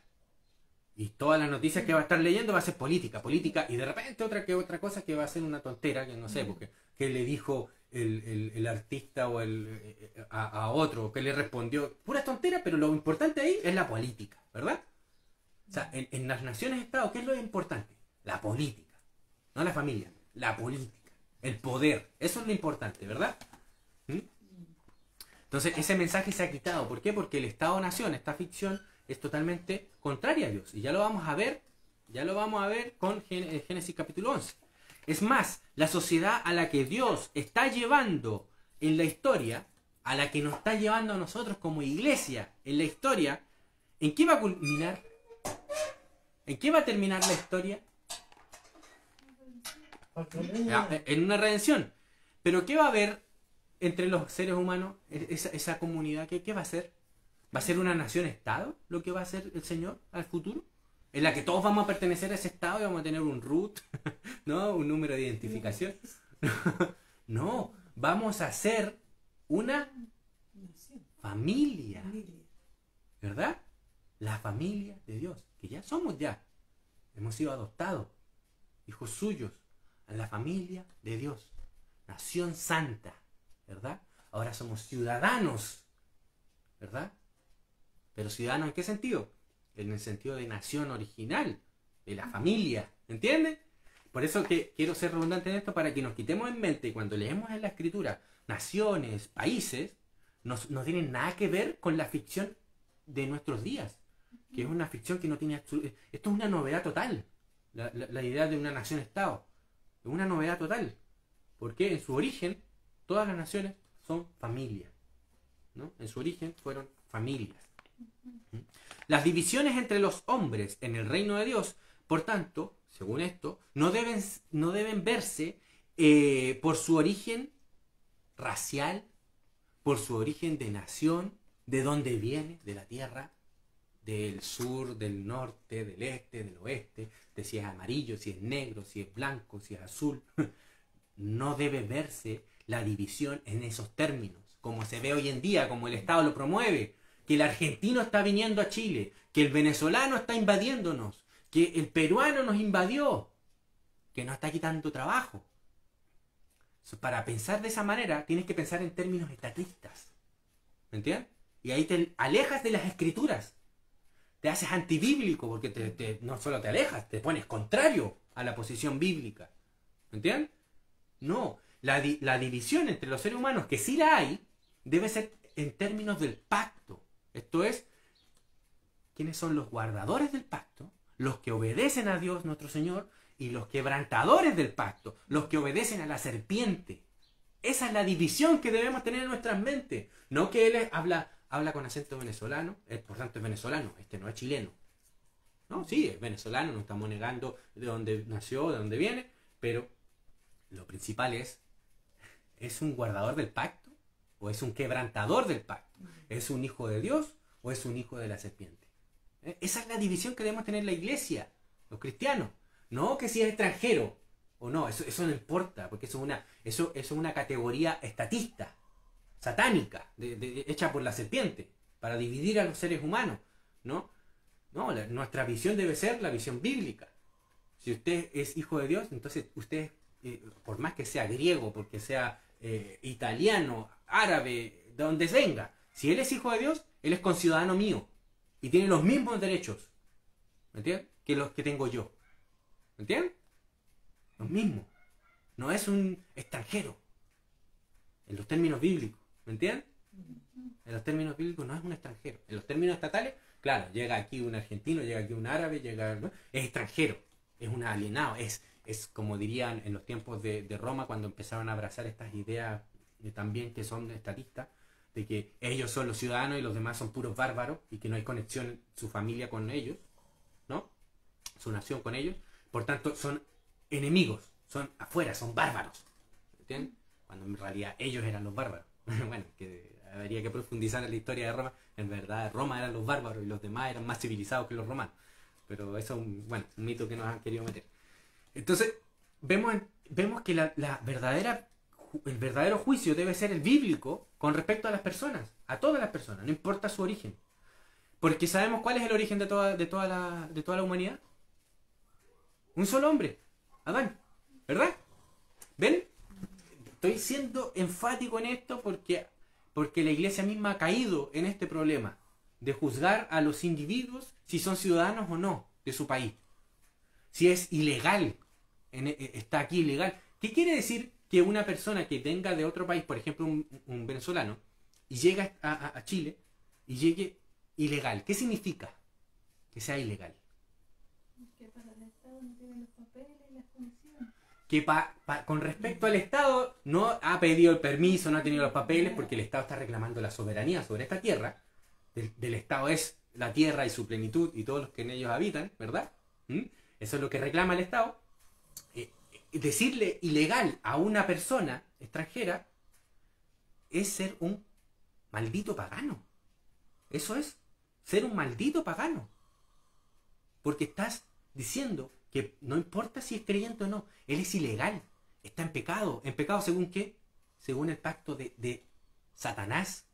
Y todas las noticias que va a estar leyendo va a ser política, y de repente otra cosa que va a ser una tontera, que no sé, porque que le dijo el artista o a otro, que le respondió, pura tontera, pero lo importante ahí es la política, ¿verdad? O sea, en las naciones-estado, ¿qué es lo importante? La política, no la familia, la política, el poder, eso es lo importante, ¿verdad? Entonces ese mensaje se ha quitado. ¿Por qué? Porque el Estado-Nación, esta ficción, es totalmente contraria a Dios. Y ya lo vamos a ver con Génesis capítulo 11. Es más, la sociedad a la que Dios está llevando en la historia, a la que nos está llevando a nosotros como iglesia en la historia, ¿en qué va a culminar? ¿En qué va a terminar la historia? En una redención. Pero ¿qué va a haber entre los seres humanos, esa comunidad? ¿Qué va a ser? ¿Va a ser una nación-estado lo que va a ser el Señor al futuro? ¿En la que todos vamos a pertenecer a ese estado y vamos a tener un root, ¿no? Un número de identificación? No, vamos a ser una familia, ¿verdad? La familia de Dios, que ya somos ya. Hemos sido adoptados, hijos suyos, a la familia de Dios. Nación santa, ¿verdad? Ahora somos ciudadanos, ¿verdad? Pero ciudadanos ¿en qué sentido? En el sentido de nación original, de la familia, ¿entienden? Por eso que quiero ser redundante en esto, para que nos quitemos en mente, cuando leemos en la escritura naciones, países, no tienen nada que ver con la ficción de nuestros días, que es una ficción que no tiene esto es una novedad total, la idea de una nación-estado, es una novedad total, porque en su origen todas las naciones son familias, ¿no? En su origen fueron familias. Las divisiones entre los hombres en el reino de Dios, por tanto, según esto, no deben verse por su origen racial, por su origen de nación, ¿De dónde viene? De la tierra, del sur, del norte, del este, del oeste, de si es amarillo, si es negro, si es blanco, si es azul. No debe verse la división en esos términos, como se ve hoy en día, como el Estado lo promueve, que el argentino está viniendo a Chile, que el venezolano está invadiéndonos, que el peruano nos invadió, que nos está quitando trabajo. Para pensar de esa manera, tienes que pensar en términos estatistas. ¿Me entiendes? Y ahí te alejas de las escrituras. Te haces antibíblico, porque no solo te alejas, te pones contrario a la posición bíblica. ¿Me entiendes? No. La división entre los seres humanos, que sí la hay, debe ser en términos del pacto. Esto es, ¿quiénes son los guardadores del pacto? Los que obedecen a Dios nuestro Señor, y los quebrantadores del pacto, los que obedecen a la serpiente. Esa es la división que debemos tener en nuestras mentes. No que él habla con acento venezolano, por tanto es venezolano, no es chileno. No, sí, es venezolano, no estamos negando de dónde nació, de dónde viene, pero lo principal ¿es un guardador del pacto? ¿O es un quebrantador del pacto? ¿Es un hijo de Dios o es un hijo de la serpiente? Esa es la división que debemos tener en la iglesia, los cristianos. No que si es extranjero o no, eso no importa, porque eso es una categoría estatista, satánica, hecha por la serpiente, para dividir a los seres humanos. No, nuestra visión debe ser la visión bíblica. Si usted es hijo de Dios, entonces usted, por más que sea griego, porque sea italiano, árabe, de donde venga, si él es hijo de Dios, él es conciudadano mío y tiene los mismos derechos, ¿me entiendes?, que los que tengo yo. ¿Me entiendes? Los mismos. No es un extranjero. En los términos bíblicos. ¿Me entiendes? En los términos bíblicos no es un extranjero. En los términos estatales, claro, llega aquí un argentino, llega aquí un árabe, ¿no? Es extranjero. Es un alienado. Es como dirían en los tiempos de Roma, cuando empezaron a abrazar estas ideas también que son estatistas, de que ellos son los ciudadanos y los demás son puros bárbaros y que no hay conexión su familia con ellos, ¿no? Su nación con ellos. Por tanto, son enemigos, son afuera, son bárbaros. ¿Entiendes? Cuando en realidad ellos eran los bárbaros. Bueno, que habría que profundizar en la historia de Roma. En verdad, Roma eran los bárbaros y los demás eran más civilizados que los romanos. Pero eso es un mito que nos han querido meter. Entonces, vemos que el verdadero juicio debe ser el bíblico con respecto a las personas, a todas las personas, no importa su origen. Porque sabemos cuál es el origen de toda la humanidad. Un solo hombre, Adán, ¿verdad? ¿Ven? Estoy siendo enfático en esto porque la iglesia misma ha caído en este problema de juzgar a los individuos si son ciudadanos o no de su país. Si es ilegal, está aquí ilegal. ¿Qué quiere decir que una persona que venga de otro país, por ejemplo un venezolano, y llega a Chile y llegue ilegal? ¿Qué significa que sea ilegal? Que para el Estado no tienen los papeles y las condiciones. Que con respecto al Estado no ha pedido el permiso, no ha tenido los papeles, porque el Estado está reclamando la soberanía sobre esta tierra. Del Estado es la tierra y su plenitud y todos los que en ellos habitan, ¿verdad? Eso es lo que reclama el Estado. Decirle ilegal a una persona extranjera es ser un maldito pagano. Eso es ser un maldito pagano. Porque estás diciendo que no importa si es creyente o no, él es ilegal, está en pecado. ¿En pecado según qué? Según el pacto de Satanás.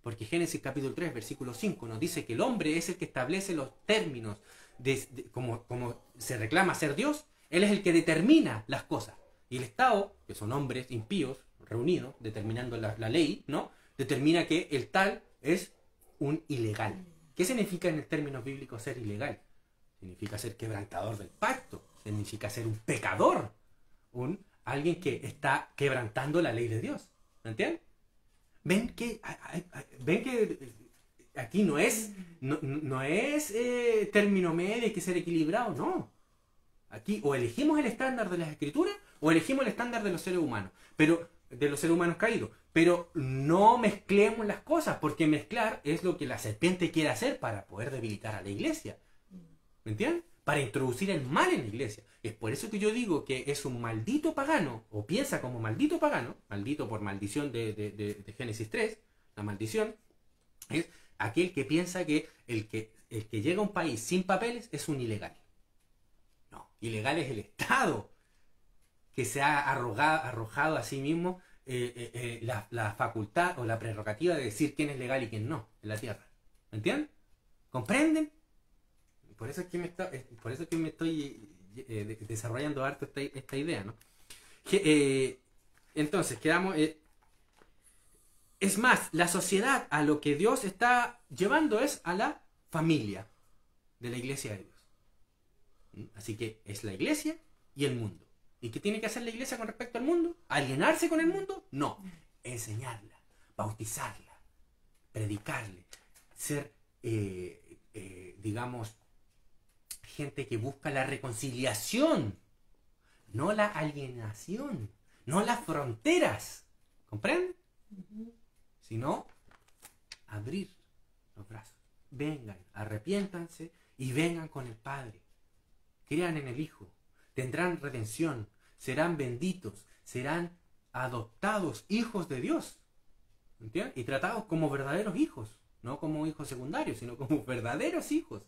Porque Génesis capítulo 3, versículo 5 nos dice que el hombre es el que establece los términos como se reclama ser Dios. Él es el que determina las cosas. Y el Estado, que son hombres impíos reunidos, determinando la ley, ¿no?, determina que el tal es un ilegal. ¿Qué significa en el término bíblico ser ilegal? Significa ser quebrantador del pacto. Significa ser un pecador. Alguien que está quebrantando la ley de Dios. ¿Me entienden? ¿Ven que aquí no es término medio, hay que ser equilibrado? No. Aquí o elegimos el estándar de las escrituras o elegimos el estándar de los seres humanos. Pero de los seres humanos caídos. Pero no mezclemos las cosas, porque mezclar es lo que la serpiente quiere hacer para poder debilitar a la iglesia. ¿Me entienden? Para introducir el mal en la iglesia. Es por eso que yo digo que es un maldito pagano, o piensa como maldito pagano, maldito por maldición de Génesis 3, la maldición, Es aquel que piensa que el que llega a un país sin papeles es un ilegal. No, ilegal es el Estado que se ha arrojado a sí mismo la facultad o la prerrogativa de decir quién es legal y quién no en la tierra. ¿Me entienden? ¿Comprenden? Por eso es que me estoy desarrollando harto esta idea, ¿no? Entonces, quedamos... es más, la sociedad a lo que Dios está llevando es a la familia de la iglesia de Dios. Así que es la iglesia y el mundo. ¿Y qué tiene que hacer la iglesia con respecto al mundo? ¿Alienarse con el mundo? No. Enseñarla, bautizarla, predicarle, ser, digamos, gente que busca la reconciliación, no la alienación, no las fronteras. ¿Comprenden? Sino abrir los brazos. Vengan, arrepiéntanse y vengan con el Padre. Crean en el Hijo. Tendrán redención. Serán benditos. Serán adoptados hijos de Dios. ¿Entienden? Y tratados como verdaderos hijos. No como hijos secundarios, sino como verdaderos hijos.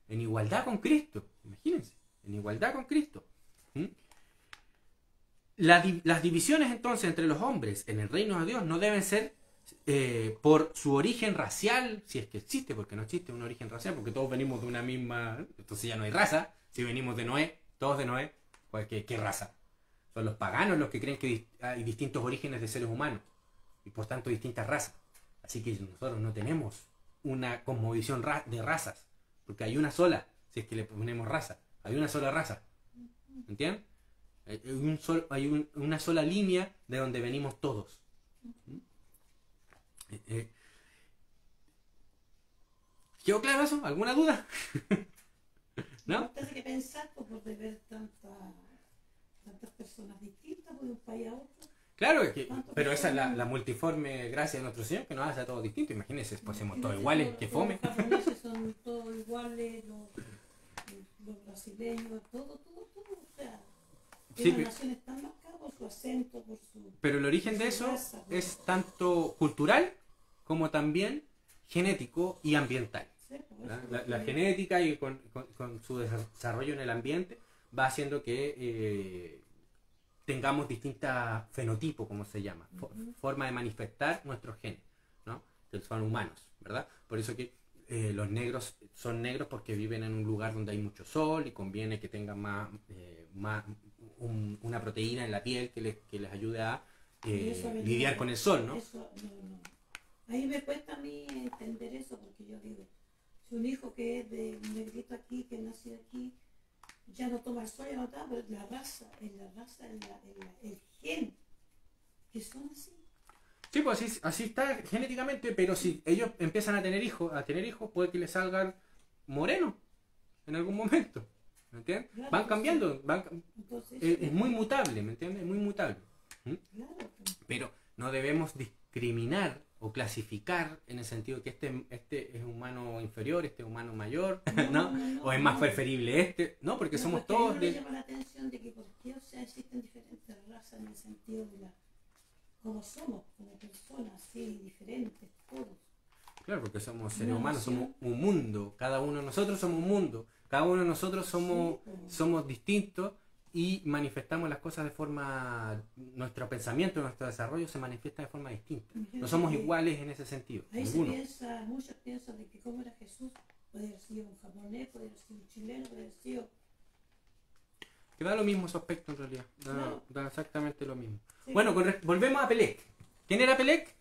En igualdad con Cristo. Imagínense. En igualdad con Cristo. Las divisiones entonces entre los hombres en el reino de Dios no deben ser por su origen racial, si es que existe, porque no existe un origen racial, porque todos venimos de una misma... Entonces ya no hay raza. Si venimos de Noé, todos de Noé, pues ¿qué raza? Son los paganos los que creen que hay distintos orígenes de seres humanos y por tanto distintas razas. Así que nosotros no tenemos una cosmovisión de razas, porque hay una sola, si es que le ponemos raza, hay una sola raza. ¿Entienden? Hay una sola línea de donde venimos todos. ¿Quedó claro eso? ¿Alguna duda? ¿No? Tienes que pensar por de ver tantas personas distintas de un país a otro. Claro, pero esa es la multiforme gracia de nuestro Señor, que nos hace a todos distintos. Imagínense, pues somos todos iguales, que fome. Los japoneses son todos iguales, los brasileños, todo. O sea, sí, las naciones están marcadas por su acento, por su... Pero el origen de eso es tanto cultural como también genético y ambiental. Sí, la genética y con su desarrollo en el ambiente va haciendo que tengamos distintos fenotipos, como se llama, forma de manifestar nuestros genes, ¿no? Que son humanos, ¿verdad? Por eso que los negros son negros porque viven en un lugar donde hay mucho sol y conviene que tengan una proteína en la piel que les ayude a lidiar con el sol, ¿no? No. Ahí me cuesta a mí entender eso, porque yo digo, si un hijo que es de un negrito aquí, que nació aquí, ya no toma el sol, ya no toma, pero la raza, el gen, que son así. Sí, pues así está genéticamente, pero si ellos empiezan a tener hijos, puede que les salgan morenos en algún momento. ¿Me entiendes? Claro, van cambiando, entonces, es muy mutable, ¿me entiendes? Es muy mutable. Claro. Pero no debemos discriminar o clasificar en el sentido que este es humano inferior, este es humano mayor, ¿no? O es más preferible no, porque somos todos... Me llama la atención de que por qué, o sea, existen diferentes razas en el sentido de como somos, como personas, así, diferentes, todos. Claro, porque somos seres humanos, somos un mundo, cada uno de nosotros somos un mundo, cada uno de nosotros somos distintos y manifestamos las cosas de forma, nuestro pensamiento, nuestro desarrollo se manifiesta de forma distinta. No somos iguales en ese sentido. Ahí muchos piensan de que cómo era Jesús, podría haber sido un japonés, podría haber sido un chileno, podría haber sido... Que da lo mismo ese aspecto en realidad, da exactamente lo mismo. Sí. Bueno, volvemos a Pelec. ¿Quién era Pelec?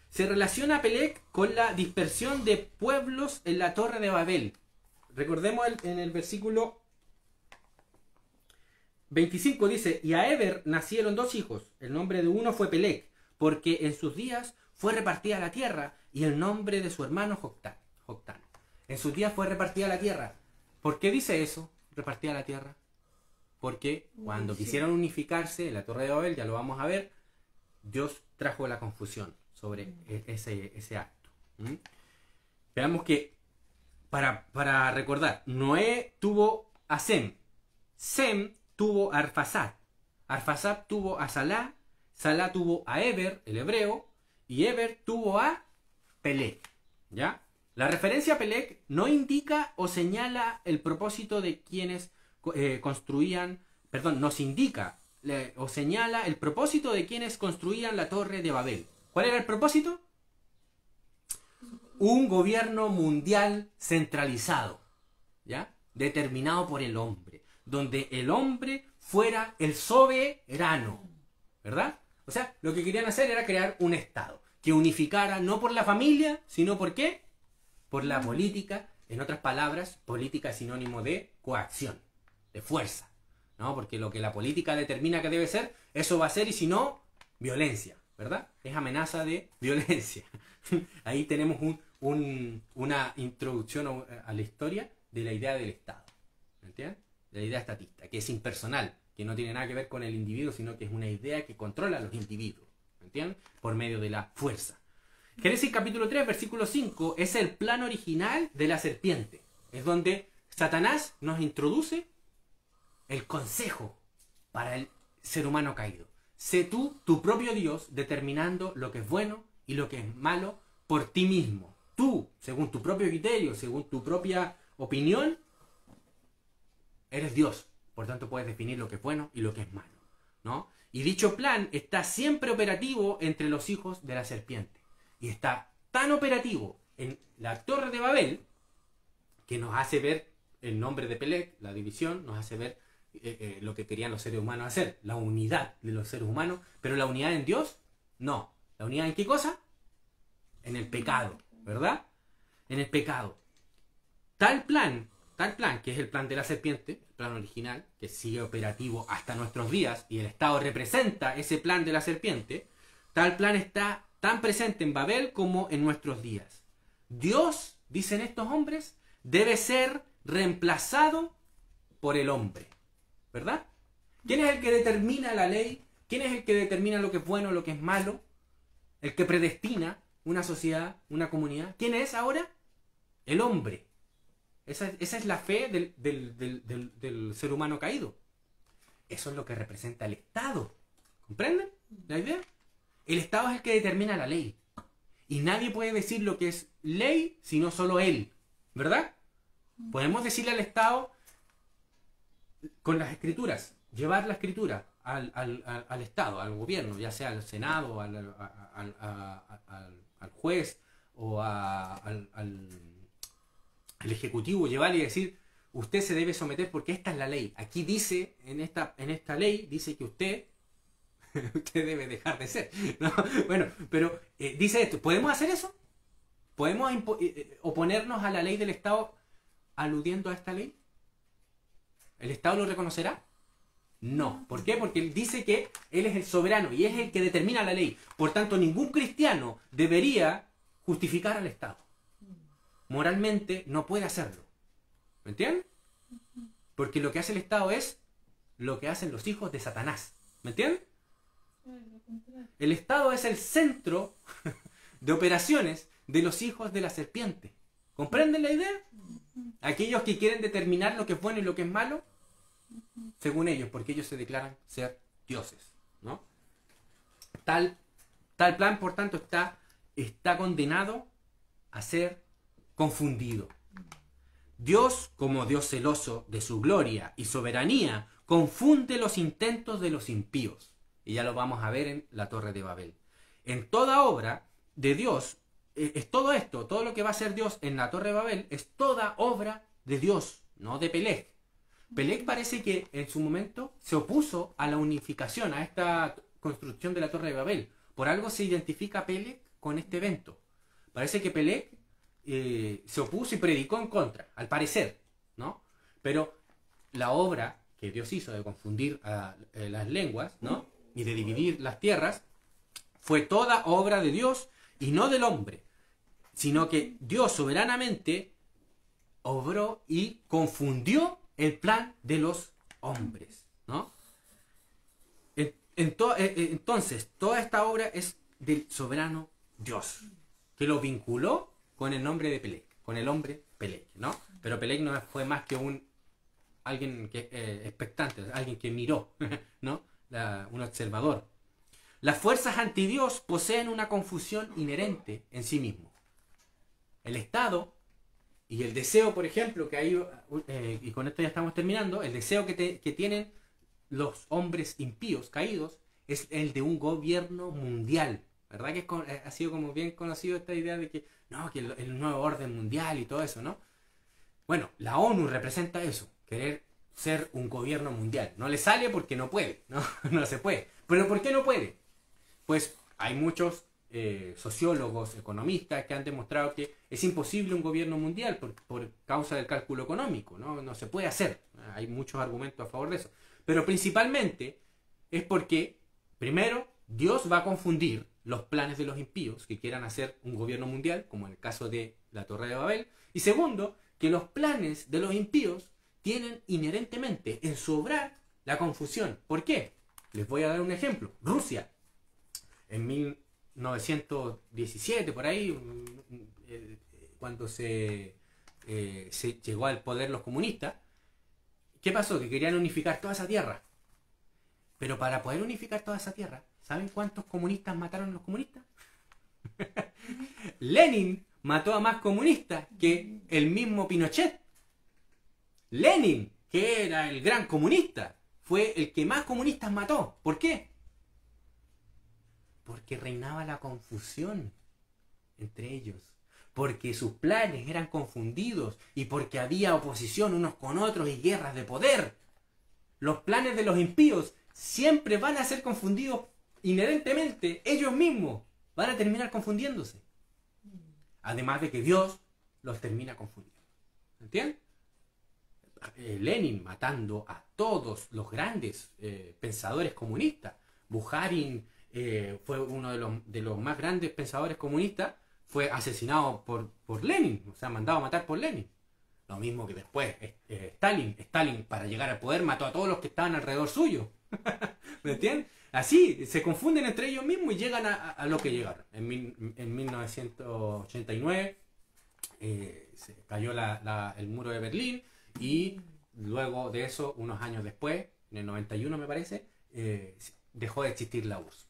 Se relaciona a Pelec con la dispersión de pueblos en la Torre de Babel. Recordemos en el versículo 25 dice, y a Eber nacieron 2 hijos. El nombre de uno fue Pelec, porque en sus días fue repartida la tierra, y el nombre de su hermano Joctán. En sus días fue repartida la tierra. ¿Por qué dice eso? Repartida la tierra. Porque cuando quisieron unificarse en la Torre de Babel, ya lo vamos a ver, Dios trajo la confusión sobre ese acto. Veamos que, para recordar, Noé tuvo a Sem tuvo a Arfaxad tuvo a Salá, Sala tuvo a Eber, el hebreo, y Eber tuvo a Peleg, ¿ya? La referencia a Peleg no indica o señala el propósito de quienes nos indica o señala el propósito de quienes construían la Torre de Babel. ¿Cuál era el propósito? Un gobierno mundial centralizado, ¿ya? Determinado por el hombre, donde el hombre fuera el soberano, ¿verdad? O sea, lo que querían hacer era crear un Estado que unificara no por la familia, sino por ¿qué? Por la política. En otras palabras, política es sinónimo de coacción, de fuerza, ¿no? Porque lo que la política determina que debe ser, eso va a ser, y si no, violencia, ¿verdad? Es amenaza de violencia. Ahí tenemos una introducción a la historia de la idea del Estado, ¿me entiendes? De la idea estatista, que es impersonal, que no tiene nada que ver con el individuo, sino que es una idea que controla a los individuos, ¿me entiendes? Por medio de la fuerza. Génesis capítulo 3, versículo 5, es el plan original de la serpiente. Es donde Satanás nos introduce el consejo para el ser humano caído. Sé tú, tu propio Dios, determinando lo que es bueno y lo que es malo por ti mismo. Tú, según tu propio criterio, según tu propia opinión, eres Dios. Por tanto, puedes definir lo que es bueno y lo que es malo, ¿no? Y dicho plan está siempre operativo entre los hijos de la serpiente. Y está tan operativo en la Torre de Babel que nos hace ver el nombre de Peleg, la división, nos hace ver lo que querían los seres humanos hacer, la unidad de los seres humanos, pero la unidad en Dios, no. ¿La unidad en qué cosa? En el pecado, ¿verdad? En el pecado. Tal plan, que es el plan de la serpiente, el plan original, que sigue operativo hasta nuestros días, y el Estado representa ese plan de la serpiente, tal plan está tan presente en Babel como en nuestros días. Dios, dicen estos hombres, debe ser reemplazado por el hombre, ¿verdad? ¿Quién es el que determina la ley? ¿Quién es el que determina lo que es bueno, lo que es malo? El que predestina una sociedad, una comunidad. ¿Quién es ahora? El hombre. Esa es la fe del ser humano caído. Eso es lo que representa el Estado. ¿Comprenden la idea? El Estado es el que determina la ley. Y nadie puede decir lo que es ley, sino solo él. ¿Verdad? Podemos decirle al Estado con las escrituras, llevar la escritura al Estado, al gobierno, ya sea al Senado, al juez o al Ejecutivo, llevarle y decir, usted se debe someter porque esta es la ley. Aquí dice, en esta ley, dice que usted debe dejar de ser, ¿no? Bueno, pero dice esto, ¿podemos hacer eso? ¿Podemos oponernos a la ley del Estado aludiendo a esta ley? ¿El Estado lo reconocerá? No. ¿Por qué? Porque él dice que él es el soberano y es el que determina la ley. Por tanto, ningún cristiano debería justificar al Estado. Moralmente no puede hacerlo. ¿Me entienden? Porque lo que hace el Estado es lo que hacen los hijos de Satanás. ¿Me entienden? El Estado es el centro de operaciones de los hijos de la serpiente. ¿Comprenden la idea? Aquellos que quieren determinar lo que es bueno y lo que es malo, según ellos, porque ellos se declaran ser dioses, ¿no? Tal plan, por tanto, está condenado a ser confundido. Dios, como Dios celoso de su gloria y soberanía, confunde los intentos de los impíos. Y ya lo vamos a ver en la Torre de Babel. En toda obra de Dios, es todo esto, todo lo que va a hacer Dios en la Torre de Babel, es toda obra de Dios, no de Peleg. Peleg parece que en su momento se opuso a la unificación, a esta construcción de la Torre de Babel. Por algo se identifica a Peleg con este evento. Parece que Peleg se opuso y predicó en contra, al parecer, ¿no? Pero la obra que Dios hizo de confundir las lenguas, ¿no? Y de dividir las tierras, fue toda obra de Dios y no del hombre, sino que Dios soberanamente obró y confundió el plan de los hombres, ¿no? Entonces, toda esta obra es del soberano Dios, que lo vinculó con el nombre de Peleg, con el hombre Peleg, ¿no? Pero Peleg no fue más que alguien que expectante, alguien que miró, ¿no? Un observador. Las fuerzas antidios poseen una confusión inherente en sí mismos. El Estado y el deseo, por ejemplo, que hay, y con esto ya estamos terminando, el deseo que tienen los hombres impíos, caídos, es el de un gobierno mundial. ¿Verdad que ha sido como bien conocido esta idea de que, no, que el nuevo orden mundial y todo eso, ¿no? Bueno, la ONU representa eso, querer ser un gobierno mundial. No le sale porque no puede, ¿no? No se puede. ¿Pero por qué no puede? Pues hay muchos sociólogos, economistas que han demostrado que es imposible un gobierno mundial por causa del cálculo económico, ¿no? No se puede hacer. Hay muchos argumentos a favor de eso. Pero principalmente es porque, primero, Dios va a confundir los planes de los impíos que quieran hacer un gobierno mundial, como en el caso de la Torre de Babel. Y segundo, que los planes de los impíos tienen inherentemente en su obrar la confusión. ¿Por qué? Les voy a dar un ejemplo. Rusia, en 1917, por ahí, cuando se llegó al poder los comunistas, ¿qué pasó? Que querían unificar toda esa tierra. Pero para poder unificar toda esa tierra, ¿saben cuántos comunistas mataron a los comunistas? Lenin mató a más comunistas que el mismo Pinochet. Lenin, que era el gran comunista, fue el que más comunistas mató. ¿Por qué? Porque reinaba la confusión entre ellos. Porque sus planes eran confundidos y porque había oposición unos con otros y guerras de poder. Los planes de los impíos siempre van a ser confundidos inherentemente. Ellos mismos van a terminar confundiéndose. Además de que Dios los termina confundiendo. ¿Entienden? Lenin matando a todos los grandes pensadores comunistas. Bukharin fue uno de los más grandes pensadores comunistas. Fue asesinado por Lenin. O sea, mandado a matar por Lenin. Lo mismo que después Stalin. Stalin, para llegar al poder, mató a todos los que estaban alrededor suyo. ¿Me entienden? Así, se confunden entre ellos mismos y llegan a lo que llegaron. En 1989 se cayó el muro de Berlín y luego de eso, unos años después, en el 91 me parece, dejó de existir la URSS.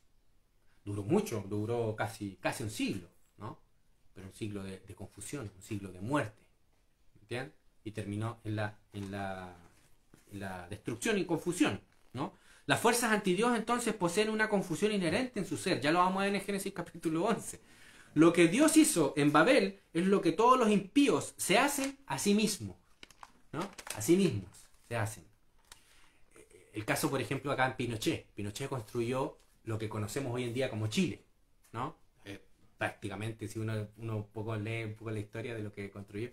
Duró mucho, duró casi un siglo, ¿no? Pero un siglo de confusión, un siglo de muerte. ¿Me entienden? Y terminó en la destrucción y confusión, ¿no? Las fuerzas antidios entonces poseen una confusión inherente en su ser. Ya lo vamos a ver en Génesis capítulo 11. Lo que Dios hizo en Babel es lo que todos los impíos se hacen a sí mismos, ¿no? A sí mismos se hacen. El caso, por ejemplo, acá en Pinochet. Pinochet construyó lo que conocemos hoy en día como Chile, ¿no? Prácticamente, si uno un poco lee un poco la historia de lo que construyó,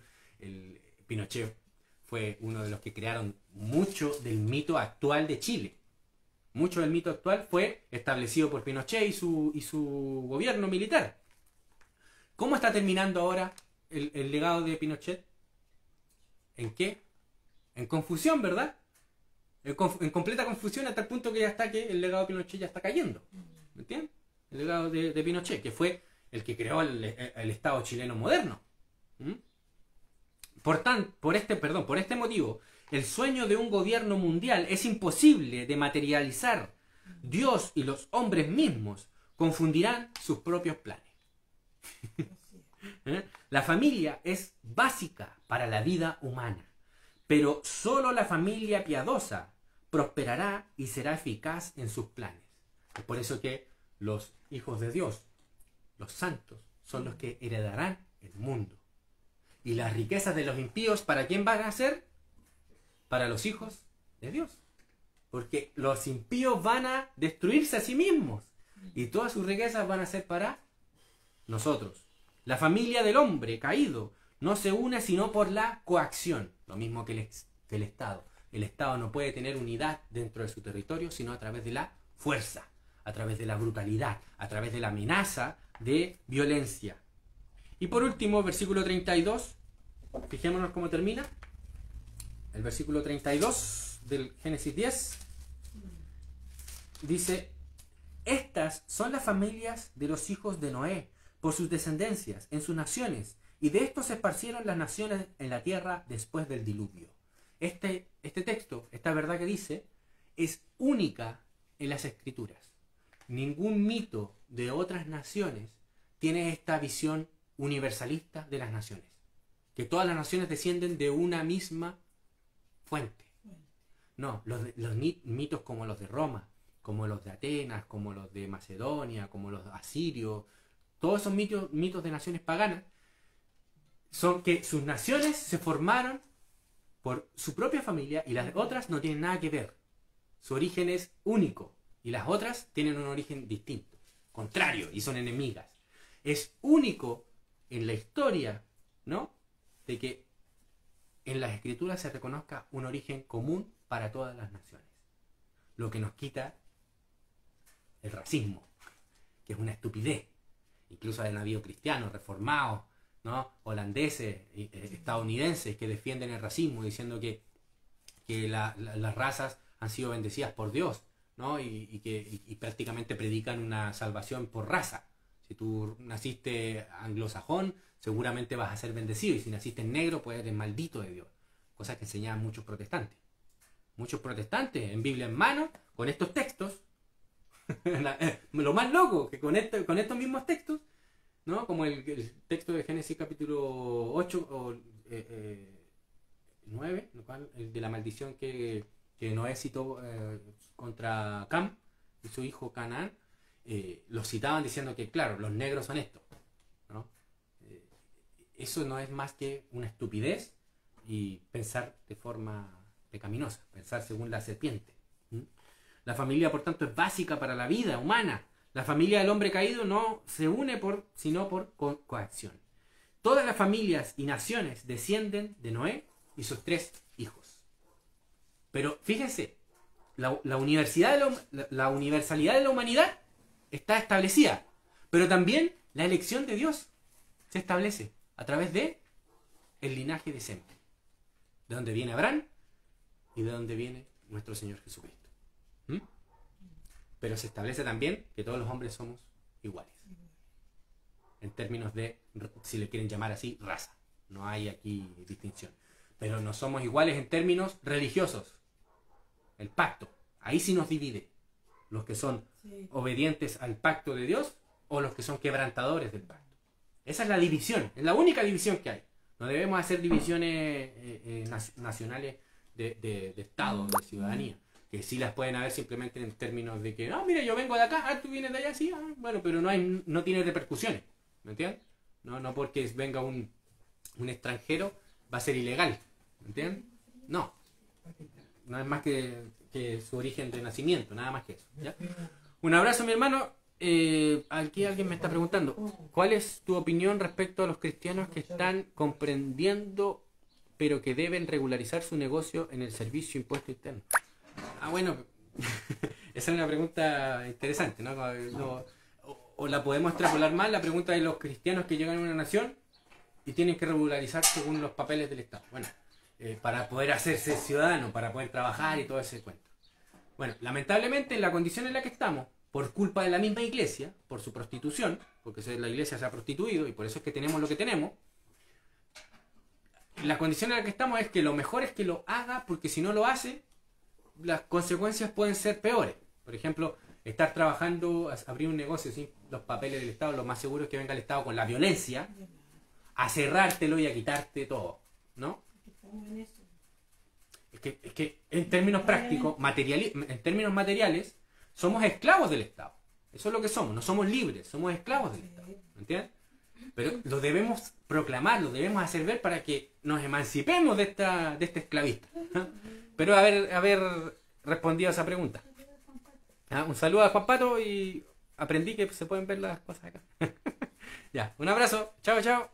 Pinochet fue uno de los que crearon mucho del mito actual de Chile. Mucho del mito actual fue establecido por Pinochet y su gobierno militar. ¿Cómo está terminando ahora el legado de Pinochet? ¿En qué? En confusión, ¿verdad? En completa confusión hasta el punto que ya está que el legado de Pinochet ya está cayendo. ¿Me entiendes? El legado de Pinochet, que fue el que creó el Estado chileno moderno. Por este motivo, el sueño de un gobierno mundial es imposible de materializar. Dios y los hombres mismos confundirán sus propios planes. La familia es básica para la vida humana, pero solo la familia piadosa prosperará y será eficaz en sus planes. Es por eso que los hijos de Dios, los santos, son los que heredarán el mundo. Y las riquezas de los impíos, ¿para quién van a ser? Para los hijos de Dios. Porque los impíos van a destruirse a sí mismos. Y todas sus riquezas van a ser para nosotros. La familia del hombre caído no se une sino por la coacción. Lo mismo que el Estado. El Estado no puede tener unidad dentro de su territorio sino a través de la fuerza, a través de la brutalidad, a través de la amenaza de violencia. Y por último, versículo 32. Fijémonos cómo termina. El versículo 32 del Génesis 10 dice: estas son las familias de los hijos de Noé, por sus descendencias, en sus naciones, y de estos se esparcieron las naciones en la tierra después del diluvio. Este texto, esta verdad que dice, es única en las Escrituras. ningún mito de otras naciones tiene esta visión universalista de las naciones. Que todas las naciones descienden de una misma fuente. No, los mitos como los de Roma, como los de Atenas, como los de Macedonia, como los asirios, todos esos mitos de naciones paganas, son que sus naciones se formaron por su propia familia y las otras no tienen nada que ver. Su origen es único y las otras tienen un origen distinto, contrario, y son enemigas. Es único en la historia, ¿no?, de que en las escrituras se reconozca un origen común para todas las naciones. Lo que nos quita el racismo, que es una estupidez. Incluso han habido cristianos reformados, ¿no?, holandeses, estadounidenses, que defienden el racismo diciendo que las razas han sido bendecidas por Dios, ¿no?, y prácticamente predican una salvación por raza. Si tú naciste anglosajón, seguramente vas a ser bendecido, y si naciste negro, pues eres maldito de Dios. Cosas que enseñaban muchos protestantes. Muchos protestantes en Biblia en mano, con estos textos. Lo más loco, que con estos mismos textos, ¿no?, como el texto de Génesis capítulo 8 o 9, el de la maldición que Noé citó contra Cam y su hijo Canaán, los citaban diciendo que, claro, los negros son estos, ¿no? Eso no es más que una estupidez y pensar de forma pecaminosa, pensar según la serpiente. La familia, por tanto, es básica para la vida humana. La familia del hombre caído no se une sino por coacción. Todas las familias y naciones descienden de Noé y sus 3 hijos. Pero fíjense, la universalidad de la humanidad está establecida, pero también la elección de Dios se establece a través de el linaje de Sem, de donde viene Abraham y de donde viene nuestro Señor Jesucristo. Pero se establece también que todos los hombres somos iguales, en términos de, si le quieren llamar así, raza. No hay aquí distinción. Pero no somos iguales en términos religiosos. El pacto, ahí sí nos divide. Los que son obedientes al pacto de Dios o los que son quebrantadores del pacto. Esa es la división, es la única división que hay. No debemos hacer divisiones nacionales de Estado, de ciudadanía, que sí las pueden haber simplemente en términos de que, mira, yo vengo de acá, tú vienes de allá, sí, bueno, pero no tiene repercusiones, ¿me entiendes? No porque venga un extranjero va a ser ilegal, ¿me entiendes? No es más que su origen de nacimiento, nada más que eso, ¿ya? Un abrazo, mi hermano. Aquí alguien me está preguntando, ¿cuál es tu opinión respecto a los cristianos que están comprendiendo pero que deben regularizar su negocio en el servicio impuesto interno? Bueno, esa es una pregunta interesante, ¿no? O la podemos extrapolar más, la pregunta de los cristianos que llegan a una nación y tienen que regularizar según los papeles del Estado. Bueno, para poder hacerse ciudadano, para poder trabajar y todo ese cuento. Bueno, lamentablemente en la condición en la que estamos, por culpa de la misma iglesia, por su prostitución, porque la iglesia se ha prostituido y por eso es que tenemos lo que tenemos, la condición en la que estamos es que lo mejor es que lo haga, porque si no lo hace, las consecuencias pueden ser peores. Por ejemplo, estar trabajando, abrir un negocio sin los papeles del Estado, lo más seguro es que venga el Estado con la violencia a cerrártelo y a quitarte todo, ¿no? Es que en términos prácticos, en términos materiales, somos esclavos del Estado. Eso es lo que somos. No somos libres, somos esclavos del Estado. ¿Me entiendes? Pero lo debemos proclamar, lo debemos hacer ver para que nos emancipemos de este esclavista. Espero haber respondido a esa pregunta. Un saludo a Juan Pato y aprendí que se pueden ver las cosas acá. Ya, un abrazo. Chao, chao.